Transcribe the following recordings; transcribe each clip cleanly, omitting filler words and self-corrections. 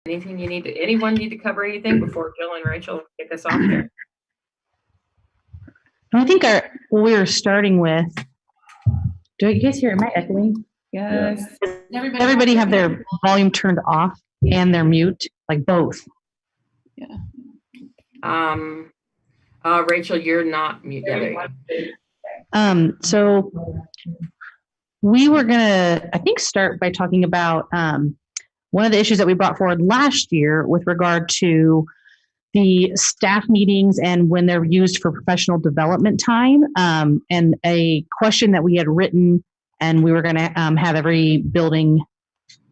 Anything anyone need to cover anything before Jill and Rachel kick us off here? I think we're starting with, do you guys hear, am I echoing? Yes. Everybody have their volume turned off and their mute, like both. Yeah. Rachel, you're not muted. So we were gonna, I think, start by talking about one of the issues that we brought forward last year with regard to the staff meetings and when they're used for professional development time, and a question that we had written, and we were going to have every building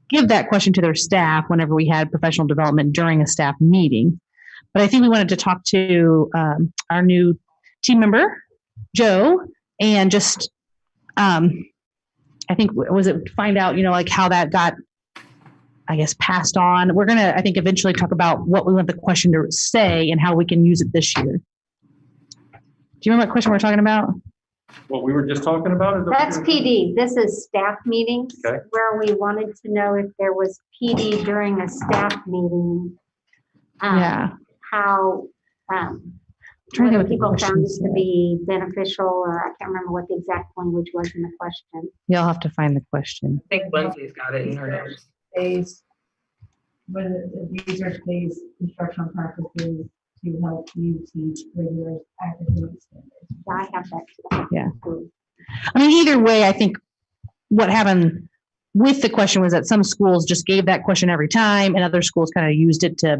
give that question to their staff whenever we had professional development during a staff meeting. But I think we wanted to talk to our new team member, Joe, and just, I think, find out, like how that got, I guess, passed on. We're going to, I think, eventually talk about what we want the question to say and how we can use it this year. Do you remember what question we're talking about? What we were just talking about? That's PD. This is staff meetings, okay, where we wanted to know if there was PD during a staff meeting. Yeah. How whether people found this to be beneficial, or I can't remember what the exact language was in the question. You'll have to find the question. I think Lindsay's got it in her notes. Research-based instructional practices to help you teach rigorous academic standards. I have that. Yeah. I mean, either way, I think what happened with the question was that some schools just gave that question every time, and other schools kind of used it to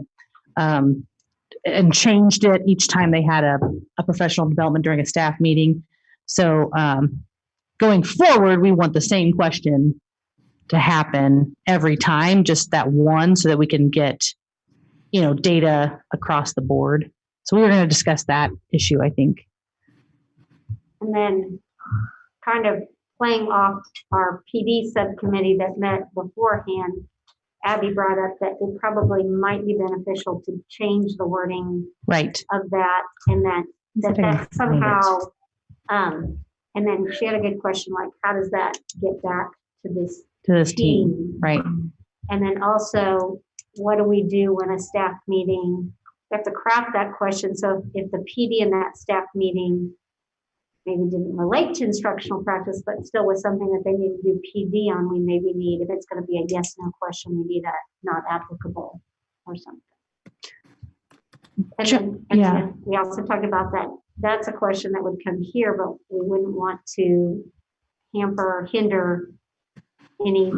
and changed it each time they had a professional development during a staff meeting. So going forward, we want the same question to happen every time, just that one, so that we can get, data across the board. So we were going to discuss that issue, I think. And then kind of playing off our PD subcommittee that met beforehand, Abby brought up that it probably might be beneficial to change the wording right of that, and that somehow, and then she had a good question, like, how does that get back to this team? Right. And then also, what do we do when a staff meeting, we have to craft that question. So if the PD in that staff meeting maybe didn't relate to instructional practice, but still was something that they need to do PD on, we maybe need, if it's going to be a yes, no question, we need a not applicable or something. And then we also talked about that. That's a question that would come here, but we wouldn't want to hamper or hinder any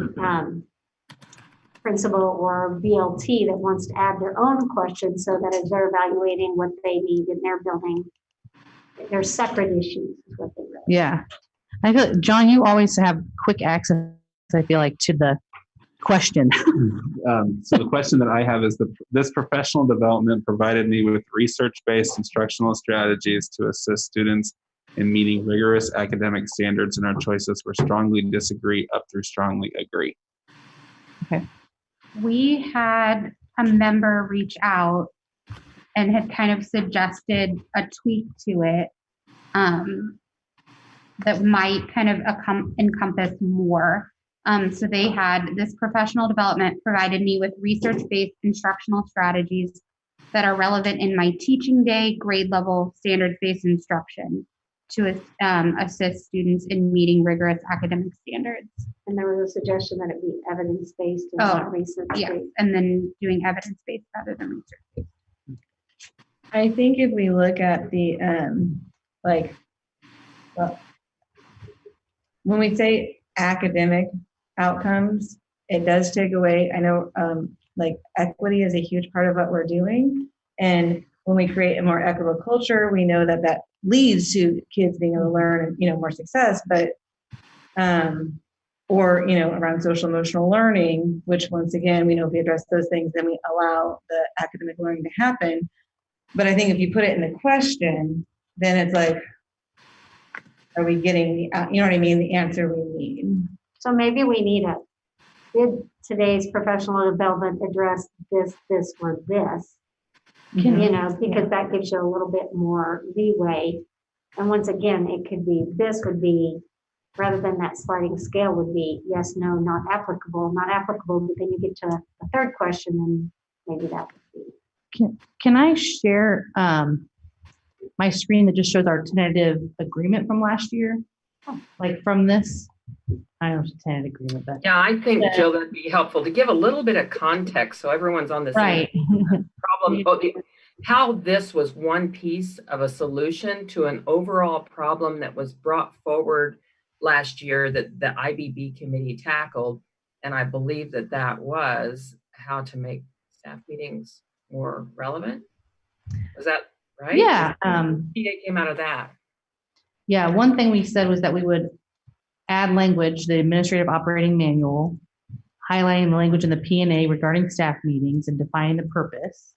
principal or BLT that wants to add their own questions, so that as they're evaluating what they need in their building, they're separate issues is what they wrote. Yeah. I feel, John, you always have quick access, I feel like, to the question. So the question that I have is, this professional development provided me with research-based instructional strategies to assist students in meeting rigorous academic standards, and our choices were strongly disagree up through strongly agree. Okay. We had a member reach out and had kind of suggested a tweak to it that might kind of encompass more. So they had, this professional development provided me with research-based instructional strategies that are relevant in my teaching day, grade level, standards-based instruction to assist students in meeting rigorous academic standards. And there was a suggestion that it be evidence-based and not research-based. Yeah, and then doing evidence-based rather than research-based. I think if we look at the, when we say academic outcomes, it does take away, I know, equity is a huge part of what we're doing. And when we create a more equitable culture, we know that that leads to kids being able to learn, more success, but, around social emotional learning, which once again, we know if we address those things, then we allow the academic learning to happen. But I think if you put it in the question, then it's like, are we getting the answer we need? So maybe we need did today's professional development address this, or this? Because that gives you a little bit more leeway. And once again, it could be, this would be, rather than that sliding scale would be yes, no, not applicable, but then you get to the third question and maybe that would be. Can I share my screen that just shows our tentative agreement from last year? Like from this, I don't know, tentative agreement, but Yeah, I think, Jill, that'd be helpful to give a little bit of context so everyone's on the same right. problem. How this was one piece of a solution to an overall problem that was brought forward last year that the IBB committee tackled. And I believe that that was how to make staff meetings more relevant. Was that right? Yeah. PA came out of that. Yeah. One thing we said was that we would add language, the administrative operating manual, highlighting the language in the P&A regarding staff meetings and defining the purpose.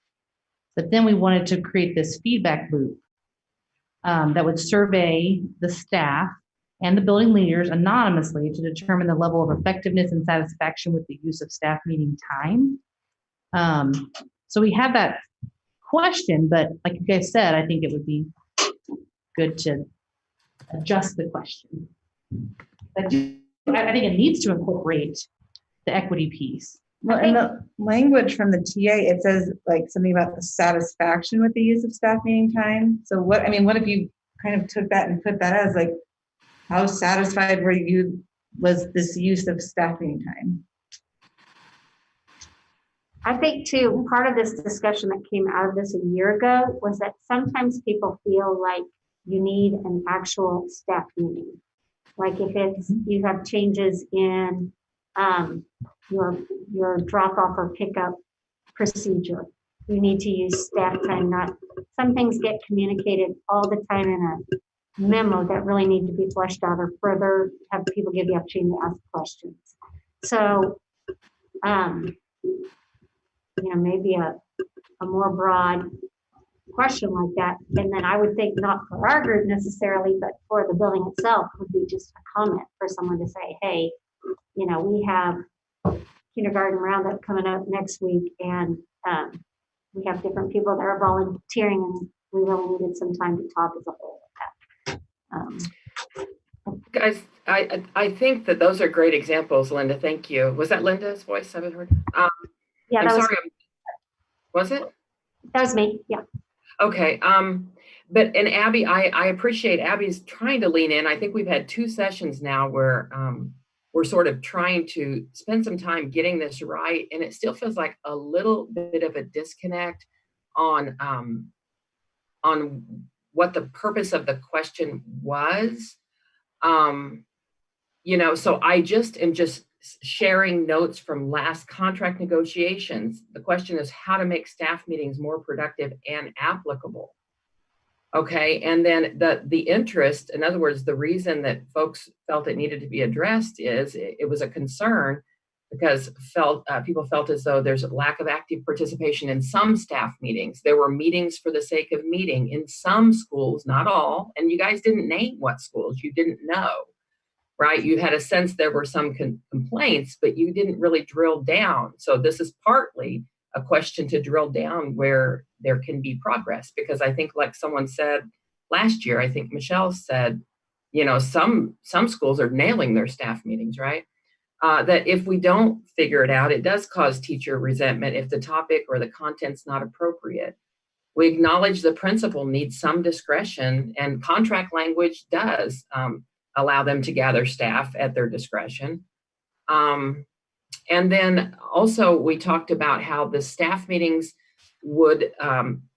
But then we wanted to create this feedback loop that would survey the staff and the building leaders anonymously to determine the level of effectiveness and satisfaction with the use of staff meeting time. So we have that question, but like you guys said, I think it would be good to adjust the question. I think it needs to incorporate the equity piece. Well, and the language from the TA, it says like something about the satisfaction with the use of staff meeting time. So what if you kind of took that and put that as like, how satisfied was this use of staff meeting time? I think too, part of this discussion that came out of this a year ago was that sometimes people feel like you need an actual staff meeting. Like if it's, you have changes in your drop off or pickup procedure, you need to use staff time. Not some things get communicated all the time in a memo that really need to be fleshed out or further have people give the opportunity to ask questions. So, maybe a more broad question like that. And then I would think not for our group necessarily, but for the building itself would be just a comment for someone to say, hey, we have kindergarten roundup coming up next week and we have different people that are volunteering and we really needed some time to talk as a whole. Guys, I think that those are great examples, Linda. Thank you. Was that Linda's voice? I haven't heard. Yeah, I'm sorry. Was it? That was me. Yeah. Okay. But Abby, I appreciate Abby's trying to lean in. I think we've had 2 sessions now where we're sort of trying to spend some time getting this right, and it still feels like a little bit of a disconnect on what the purpose of the question was. So I am just sharing notes from last contract negotiations. The question is how to make staff meetings more productive and applicable. Okay, and then the interest, in other words, the reason that folks felt it needed to be addressed is it was a concern because people felt as though there's a lack of active participation in some staff meetings. There were meetings for the sake of meeting in some schools, not all, and you guys didn't name what schools, you didn't know, right? You had a sense there were some complaints, but you didn't really drill down. So this is partly a question to drill down where there can be progress, because I think like someone said last year, I think Michelle said, some schools are nailing their staff meetings, right? That if we don't figure it out, it does cause teacher resentment if the topic or the content's not appropriate. We acknowledge the principal needs some discretion, and contract language does allow them to gather staff at their discretion. And then also we talked about how the staff meetings would,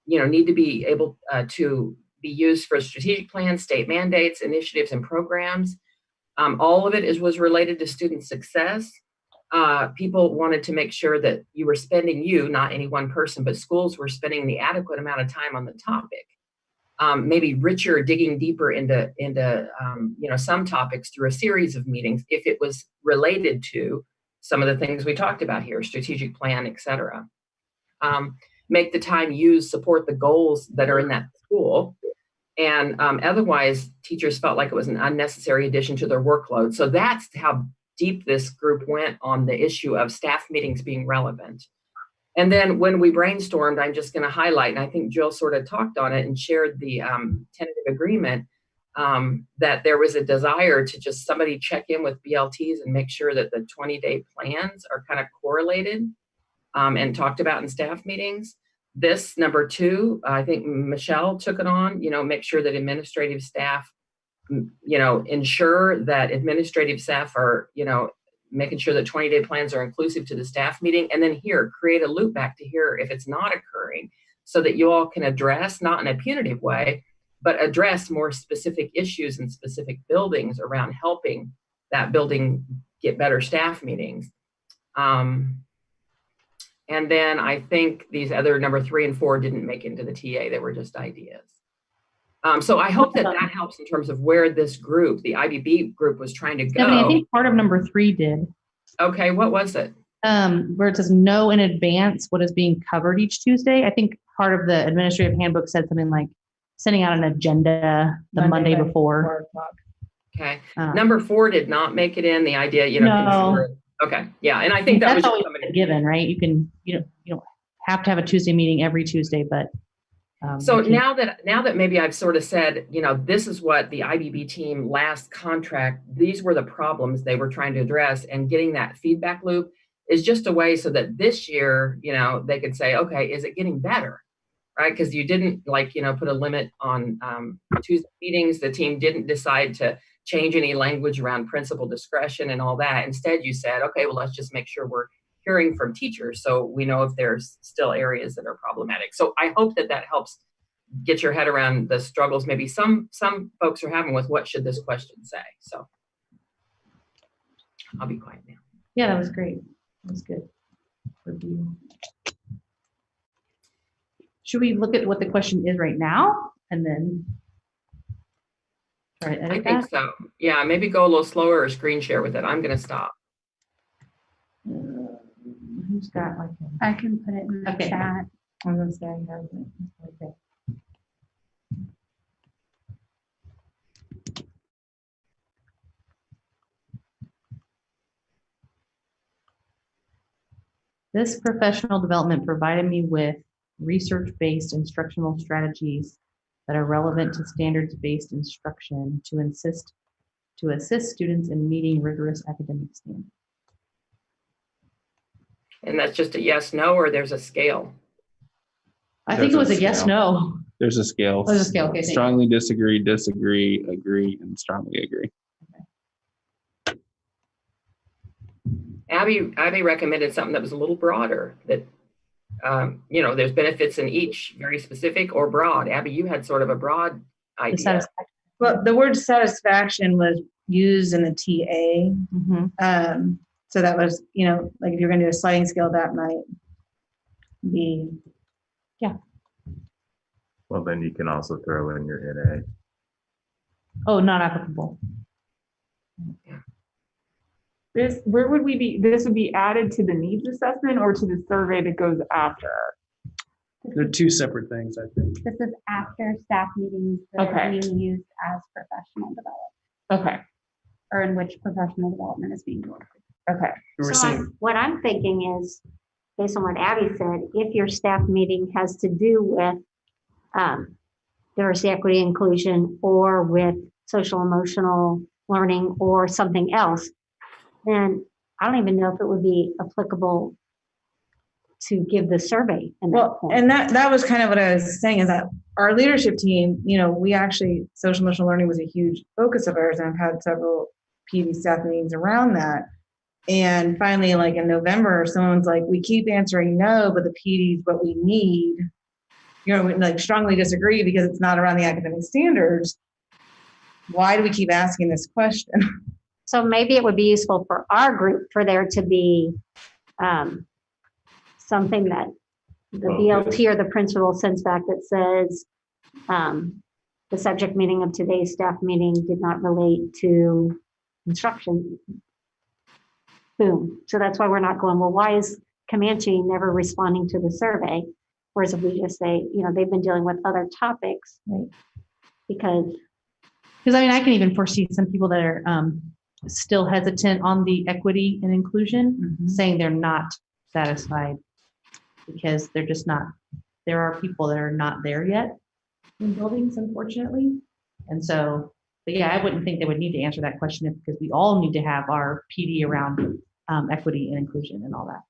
need to be able to be used for strategic plans, state mandates, initiatives, and programs. All of it was related to student success. People wanted to make sure that you were spending, not any one person, but schools were spending the adequate amount of time on the topic. Maybe richer, digging deeper into some topics through a series of meetings if it was related to some of the things we talked about here, strategic plan, et cetera. Make the time used support the goals that are in that school. And otherwise, teachers felt like it was an unnecessary addition to their workload. So that's how deep this group went on the issue of staff meetings being relevant. And then when we brainstormed, I'm just going to highlight, and I think Jill sort of talked on it and shared the tentative agreement, that there was a desire to just somebody check in with BLTs and make sure that the 20-day plans are kind of correlated. and talked about in staff meetings. This number 2, I think Michelle took it on, make sure that administrative staff, ensure that administrative staff are, making sure that 20-day plans are inclusive to the staff meeting. And then create a loop back to here if it's not occurring, so that you all can address, not in a punitive way, but address more specific issues in specific buildings around helping that building get better staff meetings. And then I think these other number 3 and 4 didn't make into the TA. They were just ideas. So I hope that helps in terms of where this group, the IBB group, was trying to go. Stephanie, I think part of number 3 did. Okay, what was it? Where it says know in advance what is being covered each Tuesday. I think part of the administrative handbook said something like sending out an agenda the Monday before. Okay. Number 4 did not make it in. The idea, No. Okay. Yeah. And I think that's always a given, right? You don't have to have a Tuesday meeting every Tuesday, but so now that maybe I've sort of said, this is what the IBB team last contract, these were the problems they were trying to address, and getting that feedback loop is just a way so that this year, they could say, okay, is it getting better? Right? Because you didn't put a limit on Tuesday meetings. The team didn't decide to change any language around principal discretion and all that. Instead, you said, okay, well, let's just make sure we're hearing from teachers so we know if there's still areas that are problematic. So I hope that helps get your head around the struggles maybe some folks are having with what should this question say. So I'll be quiet now. Yeah, that was great. That was good. Review. Should we look at what the question is right now and then try to edit I think so. Yeah, maybe go a little slower or screen share with it. I'm going to stop. Who's got I can put it in the chat. I'm going to say I have it. Okay. This professional development provided me with research-based instructional strategies that are relevant to standards-based instruction to assist students in meeting rigorous academic standards. And that's just a yes, no, or there's a scale? I think it was a yes, no. There's a scale. There's a scale. Okay. Strongly disagree, agree, and strongly agree. Abby recommended something that was a little broader, that there's benefits in each, very specific or broad. Abby, you had sort of a broad idea. Well, the word satisfaction was used in the TA. Mm-hmm. So that was, like if you're going to do a sliding scale, that might be. Yeah. Well, then you can also throw in your NA. Oh, not applicable. Yeah. Where would we be? This would be added to the needs assessment or to the survey that goes after? They're 2 separate things, I think. This is after staff meetings that are being used as professional development. Okay. Or in which professional development is being delivered. Okay. What I'm thinking is, based on what Abby said, if your staff meeting has to do with diversity, equity, inclusion, or with social emotional learning or something else, then I don't even know if it would be applicable to give the survey. And that was kind of what I was saying, is that our leadership team, we actually, social emotional learning was a huge focus of ours, and I've had several PD staff meetings around that. And finally, like in November, someone's like, we keep answering no, but the PD is what we need. We like strongly disagree because it's not around the academic standards. Why do we keep asking this question? So maybe it would be useful for our group for there to be something that the BLT or the principal sends back that says the subject meeting of today's staff meeting did not relate to instruction. Boom. So that's why we're not going, well, why is Comanche never responding to the survey? Whereas if we just say, they've been dealing with other topics, right? Because I can even foresee some people that are still hesitant on the equity and inclusion, saying they're not satisfied because they're just not, there are people that are not there yet in buildings, unfortunately. And so, but yeah, I wouldn't think they would need to answer that question because we all need to have our PD around equity and inclusion and all that.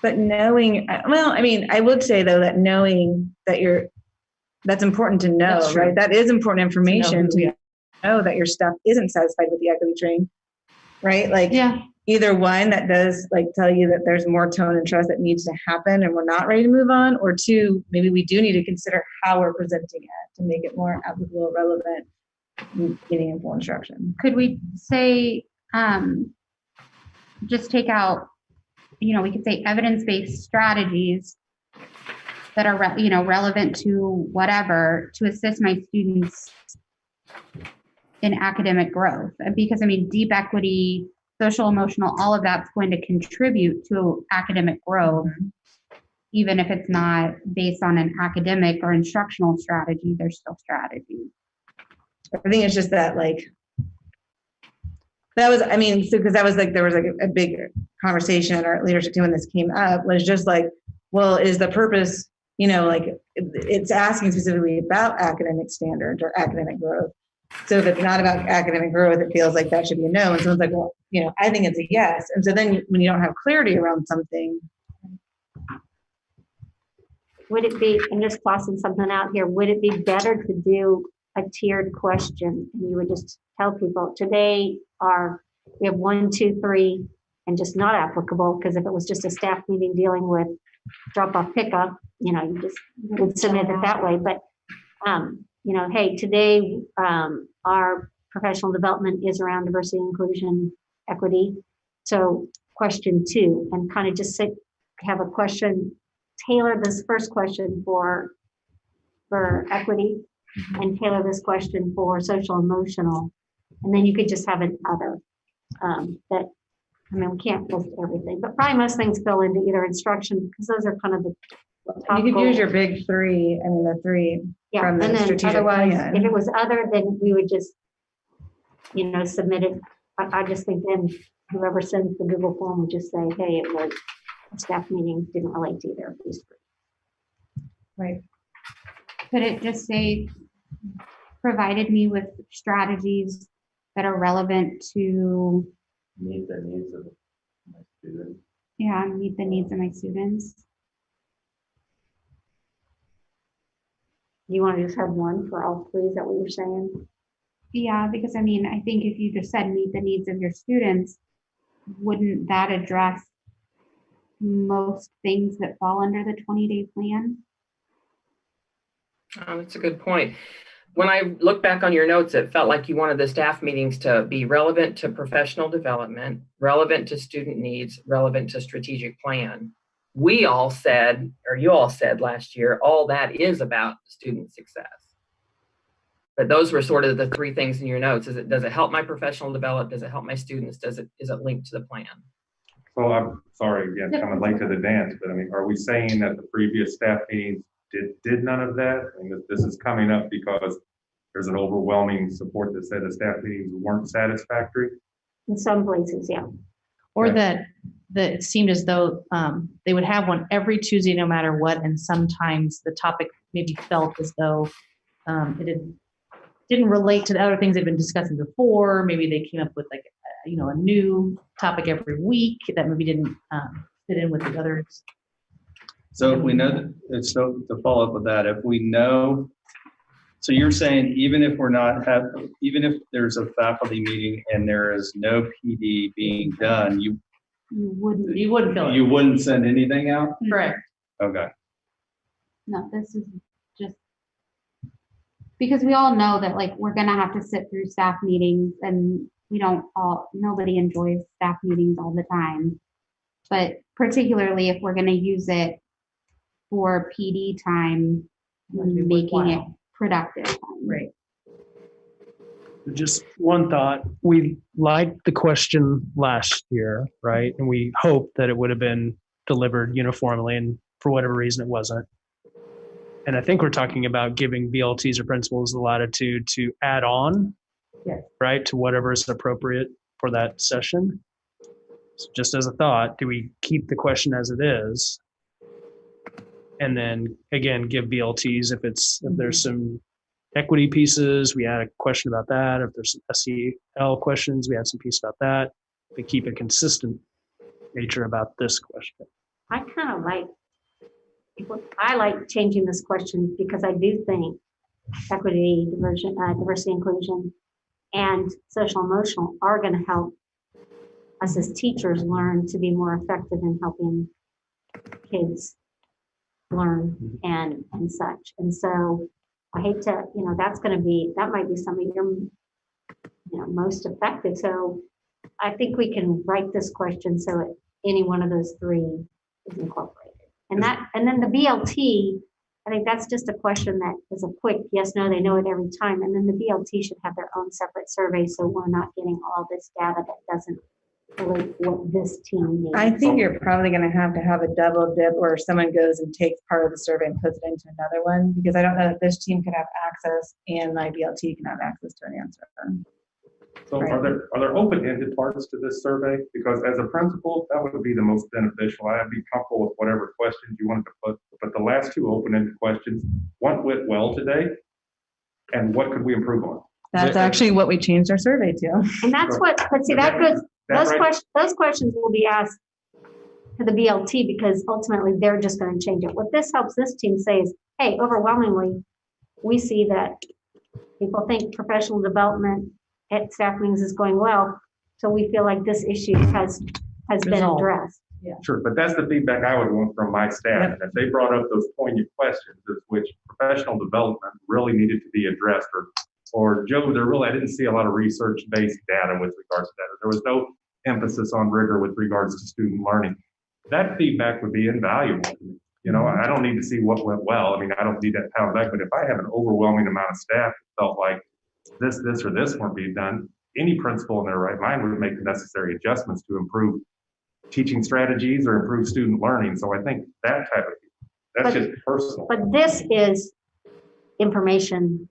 But knowing, well, I mean, I would say though that knowing that that's important to know, That's true. right? That is important information To know to know that your staff isn't satisfied with the equity training, right? Like either one that does like tell you that there's more tone and trust that needs to happen and we're not ready to move on, or two, maybe we do need to consider how we're presenting it to make it more applicable, relevant, meaningful instruction. Could we say, just take out, we could say evidence-based strategies that are, relevant to whatever to assist my students in academic growth. Because deep equity, social, emotional, all of that's going to contribute to academic growth, even if it's not based on an academic or instructional strategy, there's still strategy. I think it's just that that was, because that was there was a big conversation at our leadership team when this came up, was just well, is the purpose, it's asking specifically about academic standards or academic growth. So if it's not about academic growth, it feels like that should be a no. And someone's like, well, I think it's a yes. And so then when you don't have clarity around something. Would it be, I'm just tossing something out here, would it be better to do a tiered question? And you would just tell people today we have 1, 2, 3, and just not applicable, because if it was just a staff meeting dealing with drop off pickup, you just would submit it that way. But hey, today our professional development is around diversity, inclusion, equity. So question 2, and kind of just have a question, tailor this first question for equity, and tailor this question for social emotional, and then you could just have an other that, we can't list everything, but probably most things fill into either instruction, because those are kind of the top You could goals. use your big 3, the 3 from the and then strategic otherwise, plan. if it was other, then we would just, submit it. I just think then whoever sends the Google form would just say, hey, it was a staff meeting, didn't relate to either of these 3. Right. Could it just say, provided me with strategies that are relevant to Meet the needs of my students. meet the needs of my students? You want to just have one for all 3? Is that what you're saying? Yeah, because I think if you just said meet the needs of your students, wouldn't that address most things that fall under the 20-day plan? Oh, that's a good point. When I look back on your notes, it felt like you wanted the staff meetings to be relevant to professional development, relevant to student needs, relevant to strategic plan. We all said, or you all said last year, all that is about student success. But those were sort of the 3 things in your notes. Does it help my professional development? Does it help my students? Is it linked to the plan? So I'm sorry, again, coming late to the dance, but are we saying that the previous staff meetings did none of that? This is coming up because there's an overwhelming support that said the staff meetings weren't satisfactory. In some places, yeah. Or that it seemed as though they would have one every Tuesday, no matter what. And sometimes the topic maybe felt as though it didn't relate to the other things they've been discussing before. Maybe they came up with a new topic every week that maybe didn't fit in with the others. So if we know that, so to follow up with that, if we know, so you're saying even if even if there's a faculty meeting and there is no PD being done, you wouldn't fill it. You wouldn't send anything out? Correct. Okay. No, this is just because we all know that we're going to have to sit through staff meetings, and nobody enjoys staff meetings all the time. But particularly if we're going to use it for PD time, making it productive time. Right. Just one thought. We liked the question last year, right? And we hoped that it would have been delivered uniformly, and for whatever reason it wasn't. And I think we're talking about giving BLTs or principals the latitude to add on, right, to whatever is appropriate for that session. So just as a thought, do we keep the question as it is? And then again, give BLTs if there's some equity pieces, we add a question about that. If there's SEL questions, we add some piece about that. We keep a consistent nature about this question. I kind of like, I like changing this question because I do think equity, diversity, inclusion, and social emotional are going to help us as teachers learn to be more effective in helping kids learn and such. And so I hate to, that might be some of your, most effective. So I think we can write this question so any one of those three is incorporated. And then the BLT, I think that's just a question that is a quick yes, no, they know it every time. And then the BLT should have their own separate survey so we're not getting all this data that doesn't relate to what this team needs. I think you're probably going to have a double dip where someone goes and takes part of the survey and puts it into another one, because I don't know that this team can have access and my BLT can have access to an answer. So Right. are there open-ended parts to this survey? Because as a principal, that would be the most beneficial. I'd be comfortable with whatever questions you wanted to put, but the last two open-ended questions, what went well today and what could we improve on? That's actually what we changed our survey to. And that's what, but see, that goes, those questions will be asked to the BLT because ultimately they're just going to change it. What this helps this team say is, hey, overwhelmingly, we see that people think professional development at staff meetings is going well. So we feel like this issue has been addressed. Yeah. Sure, but that's the feedback I would want from my staff. Yep. And if they brought up those poignant questions, which professional development really needed to be addressed, or Joe, I didn't see a lot of research-based data with regards to that. There was no emphasis on rigor with regards to student learning. That feedback would be invaluable to me. I don't need to see what went well. I mean, I don't need that pound back, but if I have an overwhelming amount of staff that felt like this, or this weren't being done, any principal in their right mind would make the necessary adjustments to improve teaching strategies or improve student learning. So I think that's just personal. But this is information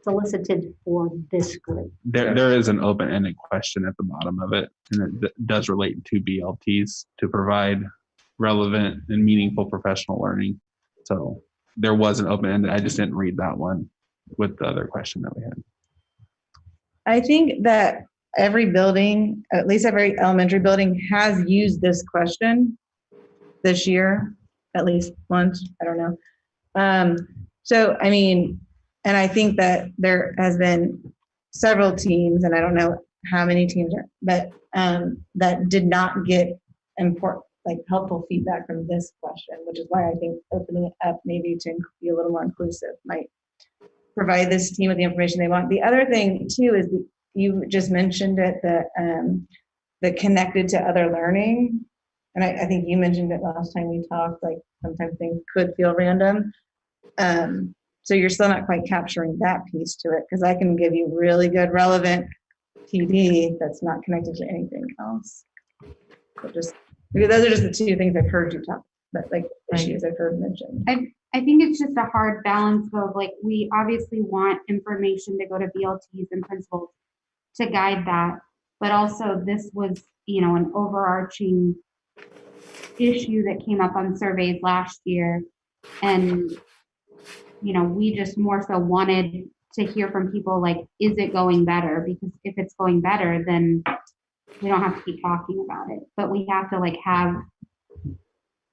solicited for this group. There is an open-ended question at the bottom of it, and it does relate to BLTs to provide relevant and meaningful professional learning. So there was an open-ended. I just didn't read that one with the other question that we had. I think that every building, at least every elementary building, has used this question this year, at least once. I don't know. So, I mean, and I think that there has been several teams, and I don't know how many teams are, but that did not get helpful feedback from this question, which is why I think opening it up maybe to be a little more inclusive might provide this team with the information they want. The other thing too is you just mentioned it, the connected to other learning. And I think you mentioned it last time we talked, like sometimes things could feel random. So you're still not quite capturing that piece to it, because I can give you really good relevant PD that's not connected to anything else. So just because those are just the two things I've heard you talk about, like issues I've heard mentioned. I think it's just a hard balance of we obviously want information to go to BLTs and principals to guide that, but also this was, an overarching issue that came up on surveys last year. And, we just more so wanted to hear from people is it going better? Because if it's going better, then we don't have to keep talking about it, but we have to have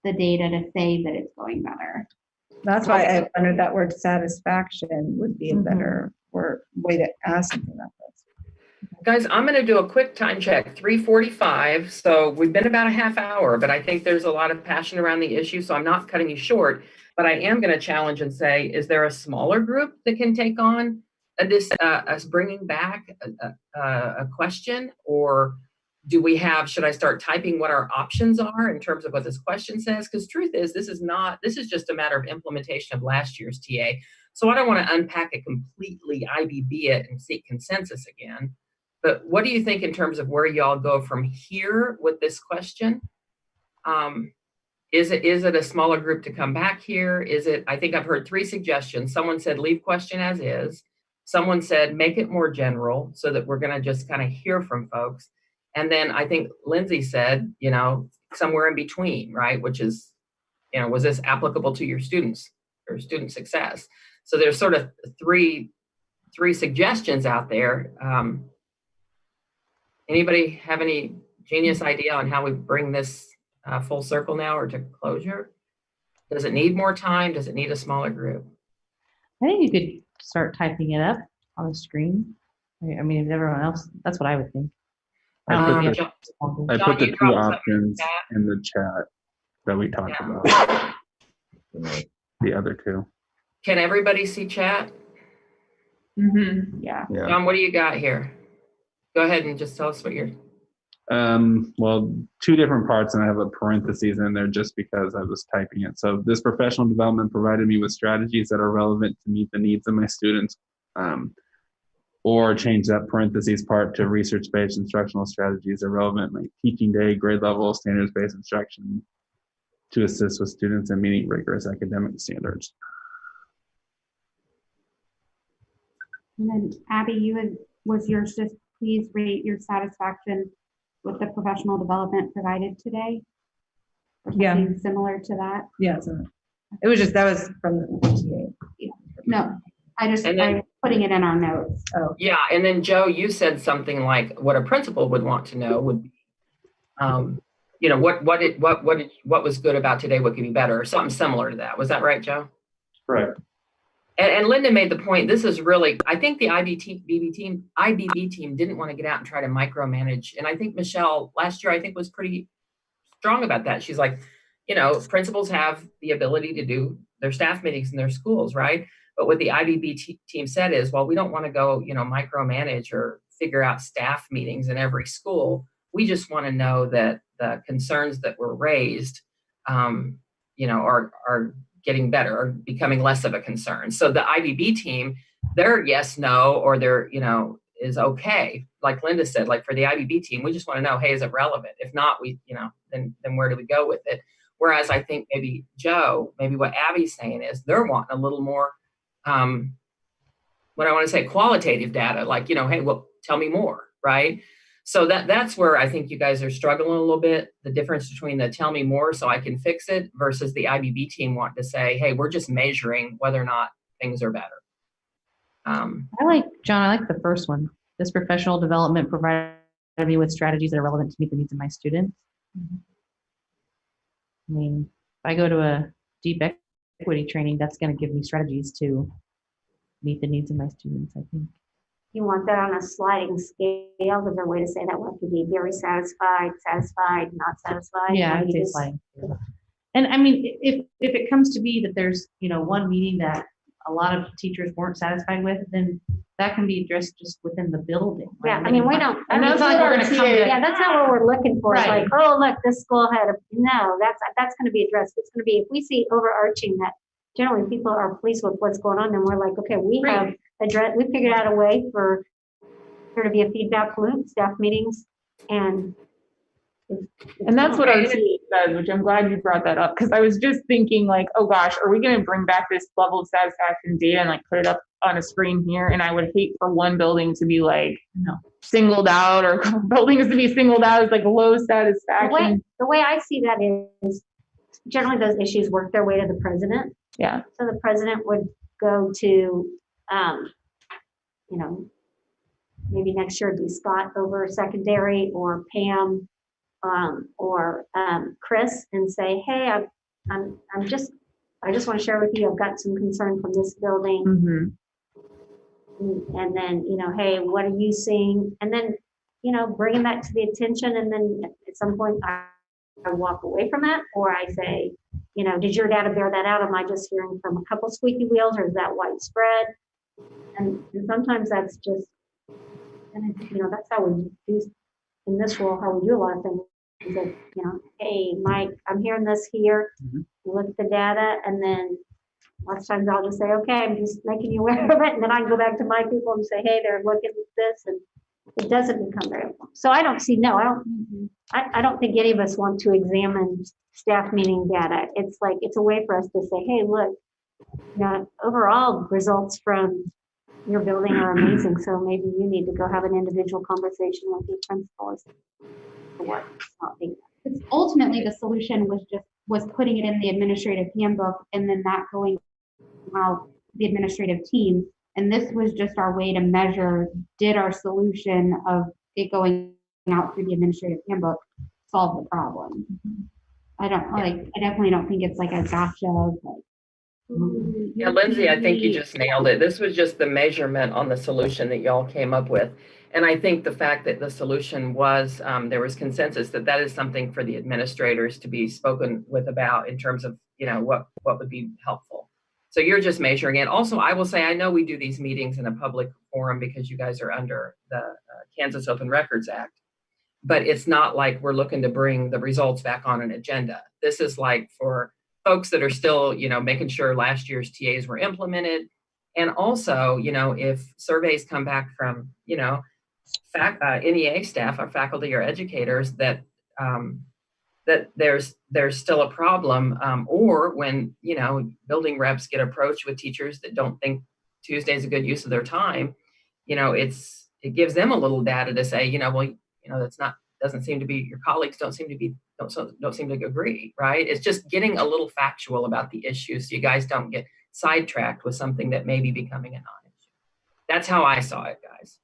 the data to say that it's going better. That's why I wondered that word satisfaction would be a better way to ask something about this. Guys, I'm going to do a quick time check, 3:45. So we've been about a half hour, but I think there's a lot of passion around the issue. So I'm not cutting you short, but I am going to challenge and say, is there a smaller group that can take on us bringing back a question? Or should I start typing what our options are in terms of what this question says? Because truth is, this is just a matter of implementation of last year's TA. So I don't want to unpack it completely, IBB it, and seek consensus again. But what do you think in terms of where y'all go from here with this question? Is it a smaller group to come back here? I think I've heard three suggestions. Someone said leave question as is. Someone said make it more general so that we're going to just kind of hear from folks. And then I think Lindsay said, somewhere in between, right? Which is, was this applicable to your students or student success? So there's sort of three suggestions out there. Anybody have any genius idea on how we bring this full circle now or to closure? Does it need more time? Does it need a smaller group? I think you could start typing it up on the screen. I mean, if everyone else, that's what I would think. I put John, I John, put the you two dropped something options in in the chat that we talked Yeah. about. The other two. Can everybody see chat? Yeah. Yeah. John, what do you got here? Go ahead and just tell us what you're. Well, two different parts, and I have a parentheses in there just because I was typing it. So this professional development provided me with strategies that are relevant to meet the needs of my students, or change that parentheses part to research-based instructional strategies that are relevant to my teaching day, grade level, standards-based instruction to assist with students in meeting rigorous academic standards. And then Abby, was yours just please rate your satisfaction with the professional development provided today? Or Yeah. something similar to that? Yeah, so it was just, that was from the PTA. No, And then- I'm putting it in our notes. Oh, Yeah, and then Joe, you said something like what a principal would want to know would be, what was good about today, what could be better, or something similar to that. Was that right, Joe? Correct. And Linda made the point, this is really, I think the IBB team didn't want to get out and try to micromanage. And I think Michelle last year, I think was pretty strong about that. She's like, principals have the ability to do their staff meetings in their schools, right? But what the IBB team said is, well, we don't want to go, micromanage or figure out staff meetings in every school. We just want to know that the concerns that were raised, are getting better or becoming less of a concern. So the IBB team, their yes, no, or their, is okay. Like Linda said, like for the IBB team, we just want to know, hey, is it relevant? If not, then where do we go with it? Whereas I think maybe Joe, maybe what Abby's saying is they're wanting a little more, what I want to say, qualitative data, like, hey, well, tell me more, right? So that's where I think you guys are struggling a little bit, the difference between the tell me more so I can fix it versus the IBB team wanting to say, hey, we're just measuring whether or not things are better. John, I like the first one. This professional development provided me with strategies that are relevant to meet the needs of my students. I mean, if I go to a deep equity training, that's going to give me strategies to meet the needs of my students, I think. You want that on a sliding scale? Is there a way to say that one could be very satisfied, not satisfied? Yeah, I'd say sliding. And I mean, if it comes to be that there's, one meeting that a lot of teachers weren't satisfied with, then that can be addressed just within the building. Right? Yeah, I mean, we don't. And that's not what our we're gonna come TA yeah, that's not what we're looking for. It's Right. like, oh, look, this school had a, no, that's going to be addressed. It's going to be, if we see overarching that generally people are pleased with what's going on, then we're like, okay, we have addressed, we figured out a way for there to be a feedback loop, staff meetings, and that's what our TA does, which I'm glad you brought that up, because I was just thinking like, oh gosh, are we going to bring back this level of satisfaction data and like put it up on a screen here? And I would hate for one building to be like singled out, or buildings to be singled out as like low satisfaction. The way I see that is generally those issues work their way to the president. Yeah. So the president would go to, maybe next year it'd be Scott over secondary, or Pam, or Chris, and say, hey, I just want to share with you, I've got some concern from this building. Mm-hmm. And then, hey, what are you seeing? And then, bringing that to the attention. And then at some point I walk away from that, or I say, did your data bear that out? Am I just hearing from a couple squeaky wheels, or is that widespread? And sometimes that's just, and that's how we do in this role, how we do a lot of things. Is that, hey, Mike, I'm hearing this here. Mhm. Look at the data, and then lots of times I'll just say, okay, I'm just making you aware of it, and then I can go back to my people and say, hey, they're looking at this, and it doesn't become very. So I don't think any of us want to examine staff meeting data. It's like, it's a way for us to say, hey, look, overall results from your building are amazing. So maybe you need to go have an individual conversation with your principals. It's ultimately the solution was putting it in the administrative handbook and then that going out the administrative team. And this was just our way to measure, did our solution of it going out through the administrative handbook solve the problem? I definitely don't think it's like a gotcha of like, Yeah, Lindsay, I think you just nailed it. This was just the measurement on the solution that y'all came up with. And I think the fact that the solution was, there was consensus that is something for the administrators to be spoken with about in terms of, what would be helpful. So you're just measuring it. Also, I will say, I know we do these meetings in a public forum because you guys are under the Kansas Open Records Act, but it's not like we're looking to bring the results back on an agenda. This is like for folks that are still, making sure last year's TAs were implemented. And also, if surveys come back from, NEA staff or faculty or educators that there's still a problem, or when, building reps get approached with teachers that don't think Tuesday is a good use of their time, it gives them a little data to say, doesn't seem to be, your colleagues don't seem to agree, right? It's just getting a little factual about the issue so you guys don't get sidetracked with something that may be becoming a non-issue. That's how I saw it, guys.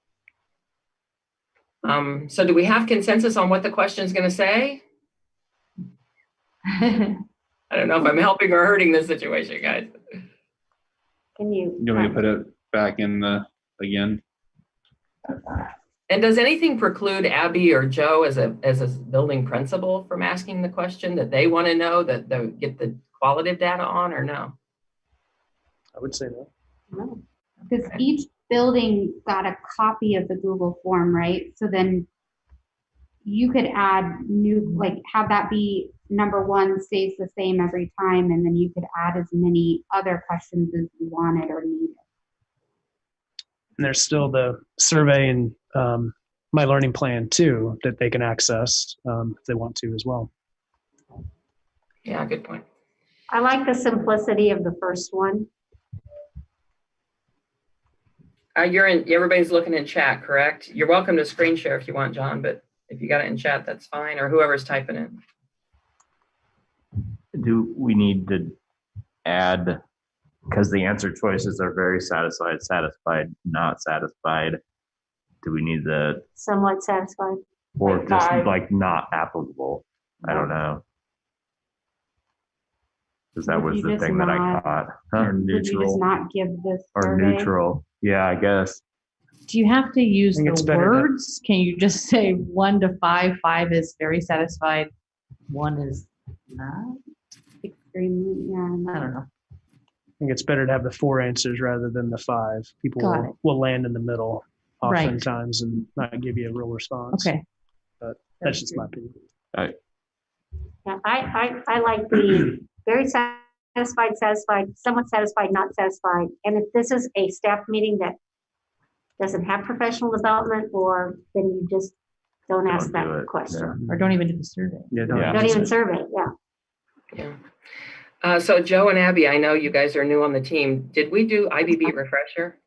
So do we have consensus on what the question is going to say? I don't know if I'm helping or hurting this situation, guys. Can you? You want me to put it back in again? And does anything preclude Abby or Joe as a building principal from asking the question that they want to know, that they get the qualitative data on, or no? I would say no. no. Because each building got a copy of the Google form, right? So then you could add have that be number one stays the same every time, and then you could add as many other questions as you wanted or needed. And there's still the survey and my learning plan too that they can access if they want to as well. Yeah, good point. I like the simplicity of the first one. Everybody's looking in chat, correct? You're welcome to screen share if you want, John, but if you got it in chat, that's fine, or whoever's typing it. Do we need to add, because the answer choices are very satisfied, satisfied, not satisfied. Do we need the Somewhat satisfied. or Like just five. like not applicable? I don't know. Because that Would was you the just thing that I not- caught. Or Would you just neutral. not give this Or survey? neutral. Yeah, I guess. Do you have to use I think it's the better to- words? Can you just say 1 to 5? 5 is very satisfied. 1 is not. Extremely, yeah. I don't know. I think it's better to have the 4 answers rather than the 5. People Got it. will land in the middle Right. oftentimes and not give you a real response. Okay. But that's just my opinion. Yeah, I like the very satisfied, satisfied, somewhat satisfied, not satisfied. And if this is a staff meeting that doesn't have professional development, or then you just don't ask Don't do that it, question. Or don't even do the survey. Yeah, Yeah. Don't even survey, yeah. Yeah. So Joe and Abby, I know you guys are new on the team. Did we do IBB refresher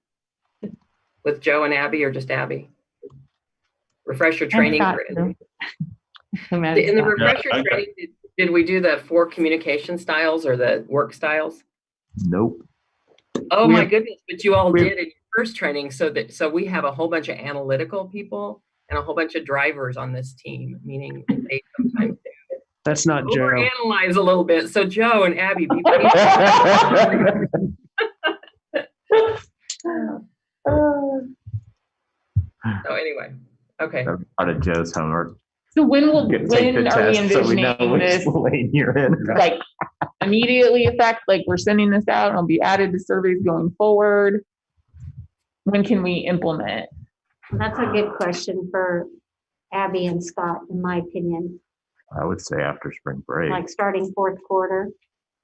with Joe and Abby, or just Abby? Refresher training. Scott, too. I'm mad at In the Scott. refresher Yeah, okay. training, did we do the 4 communication styles or the work styles? Nope. Oh We my have- goodness, but you all we have- did in your first training. So we have a whole bunch of analytical people and a whole bunch of drivers on this team, meaning they sometimes That's not Joe. overanalyze a little bit. So Joe and Abby, be So anyway, okay. That's part of Joe's homework. So when Take the are we test so we know envisioning which this lane you're in. like immediately effect? Like we're sending this out and it'll be added to surveys going forward. When can we implement? And that's a good question for Abby and Scott, in my opinion, I would say after spring break. like starting fourth quarter.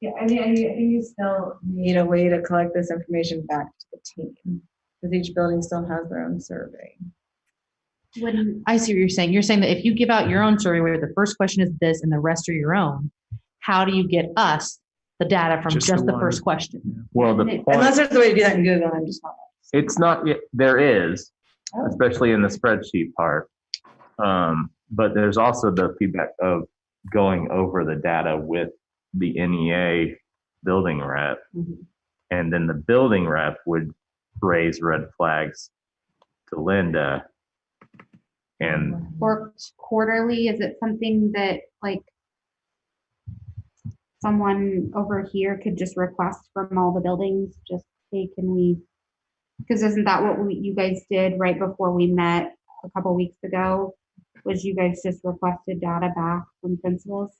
Yeah, I mean, I think you still need a way to collect this information back to the team, because each building still has their own survey. I see what you're saying. You're saying that if you give out your own survey where the first question is this and the rest are your own, how do you get us the data from Just just the the one. first question? Well, the Unless point, there's a way to do that in Google, I'm just not. it's not, there is, Oh. especially in the spreadsheet part. But there's also the feedback of going over the data with the NEA building rep. Mhm. And then the building rep would raise red flags to Linda. And Or quarterly, is it something that like someone over here could just request from all the buildings, just, hey, can we, because isn't that what you guys did right before we met a couple weeks ago? Was you guys just requested data back from principals?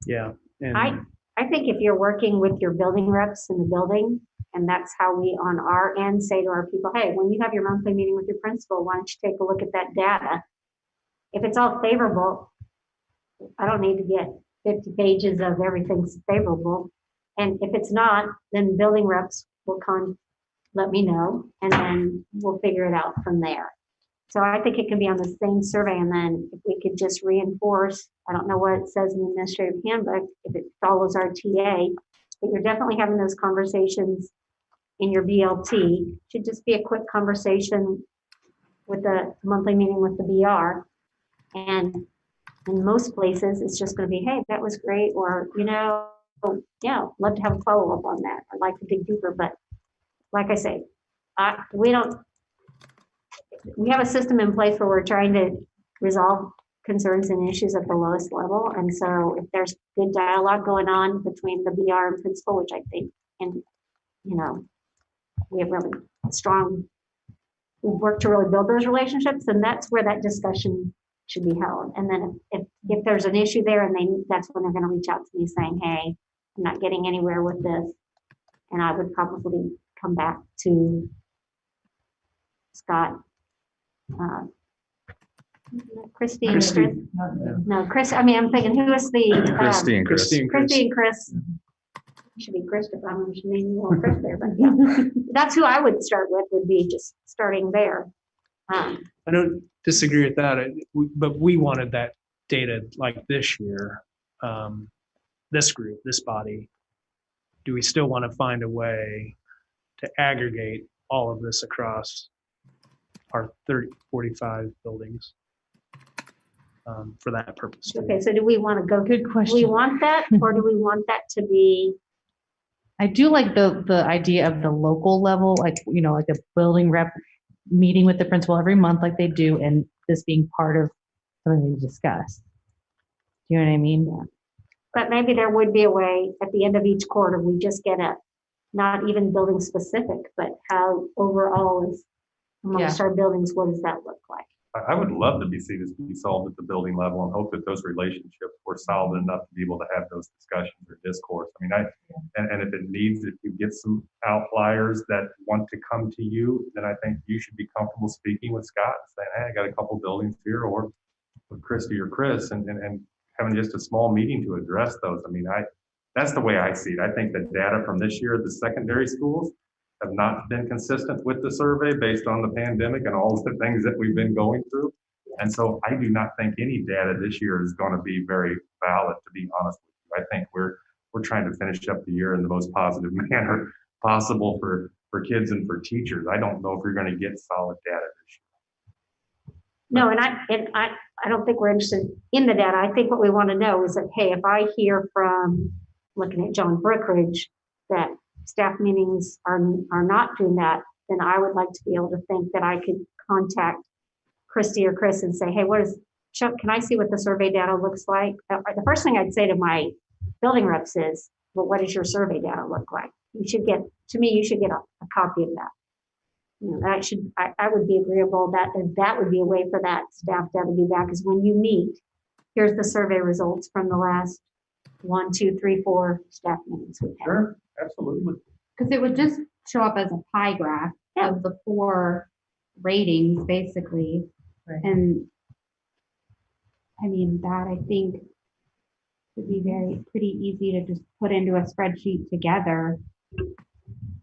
Yeah. And I think if you're working with your building reps in the building, and that's how we on our end say to our people, hey, when you have your monthly meeting with your principal, why don't you take a look at that data? If it's all favorable, I don't need to get 50 pages of everything's favorable. And if it's not, then building reps will let me know, and then we'll figure it out from there. So I think it can be on the same survey, and then if we could just reinforce, I don't know what it says in the administrative handbook, if it follows our TA, but you're definitely having those conversations in your BLT. Should just be a quick conversation with the monthly meeting with the BR. And in most places, it's just going to be, hey, that was great, or, yeah, love to have a follow-up on that. I'd like to dig deeper, but like I say, we have a system in place where we're trying to resolve concerns and issues at the lowest level. And so if there's good dialogue going on between the BR and principal, which I think, and we have really strong, we've worked to really build those relationships, and that's where that discussion should be held. And then if there's an issue there, and that's when they're going to reach out to me saying, hey, I'm not getting anywhere with this. And I would probably come back to Scott, Christy and Chris. No, Chris. I mean, I'm thinking, who is the Christy and Chris. Christy and Chris. Should be Christopher. I'm just naming a little Chris there, but yeah, that's who I would start with. Would be just starting there. I don't disagree with that, but we wanted that data like this year. This group, this body. Do we still want to find a way to aggregate all of this across our 45 buildings for that purpose? Okay, so do we want to go? Good question. Do we want that, or do we want that to be? I do like the idea of the local level, like a building rep meeting with the principal every month, like they do, and this being part of something to discuss. Do you know what I mean? Yeah. But maybe there would be a way at the end of each quarter, we just get not even building specific, but how overall is amongst our buildings, what does that look like? I would love to see this be solved at the building level, and hope that those relationships were solid enough to be able to have those discussions or discourse. I mean, and if you get some outliers that want to come to you, then I think you should be comfortable speaking with Scott and saying, hey, I got a couple buildings here, or with Christy or Chris, and having just a small meeting to address those. I mean, that's the way I see it. I think the data from this year at the secondary schools have not been consistent with the survey based on the pandemic and all the things that we've been going through. And so I do not think any data this year is going to be very valid, to be honest with you. I think we're trying to finish up the year in the most positive manner possible for kids and for teachers. I don't know if we're going to get solid data this year. No, and I don't think we're interested in the data. I think what we want to know is that, hey, if I hear from looking at John Brookridge that staff meetings are not doing that, then I would like to be able to think that I could contact Christy or Chris and say, hey, Chuck, can I see what the survey data looks like? The first thing I'd say to my building reps is, well, what does your survey data look like? You should get a copy of that. I would be agreeable that would be a way for that staff to do that, because when you meet, here's the survey results from the last 1, 2, 3, 4 staff meetings we've had. Sure, absolutely. Because it would just show up as a pie graph of the 4 ratings, basically. Right. And I mean, that I think would be pretty easy to just put into a spreadsheet together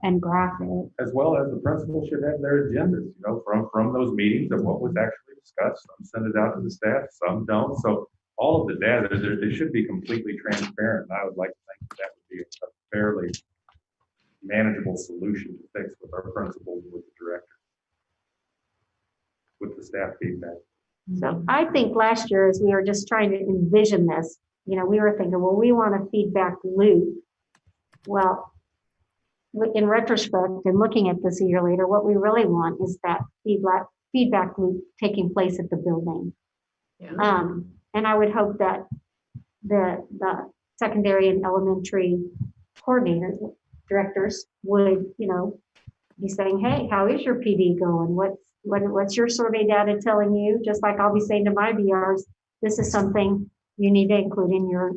and graph it. As well as the principal should have their agendas, from those meetings of what was actually discussed. Some send it out to the staff, some don't. So all of the data, they should be completely transparent. And I would like to think that would be a fairly manageable solution to fix with our principals and with the director, with the staff feedback. So I think last year, as we were just trying to envision this, we were thinking, well, we want a feedback loop. Well, in retrospect and looking at this a year later, what we really want is that feedback loop taking place at the building. Yeah. And I would hope that the secondary and elementary coordinators, directors would, be saying, hey, how is your PD going? What's your survey data telling you? Just like I'll be saying to my BRs, this is something you need to include in your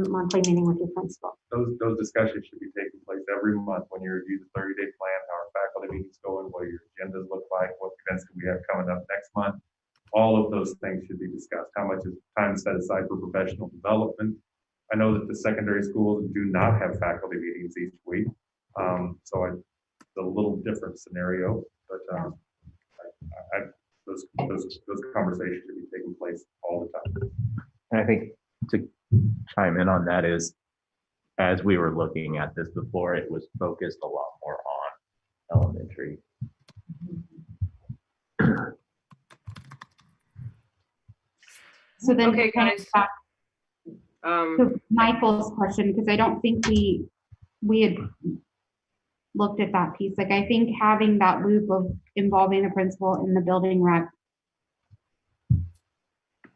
monthly meeting with your principal. Those discussions should be taking place every month when you review the 30-day plan, how our faculty meetings going, what your agendas look like, what events do we have coming up next month. All of those things should be discussed. How much is time set aside for professional development? I know that the secondary schools do not have faculty meetings each week. So it's a little different scenario, but those conversations should be taking place all the time. And I think to chime in on that is, as we were looking at this before, it was focused a lot more on elementary. So then, Okay, guys. back to Michael's question, because I don't think we had looked at that piece. Like, I think having that loop of involving the principal in the building rep,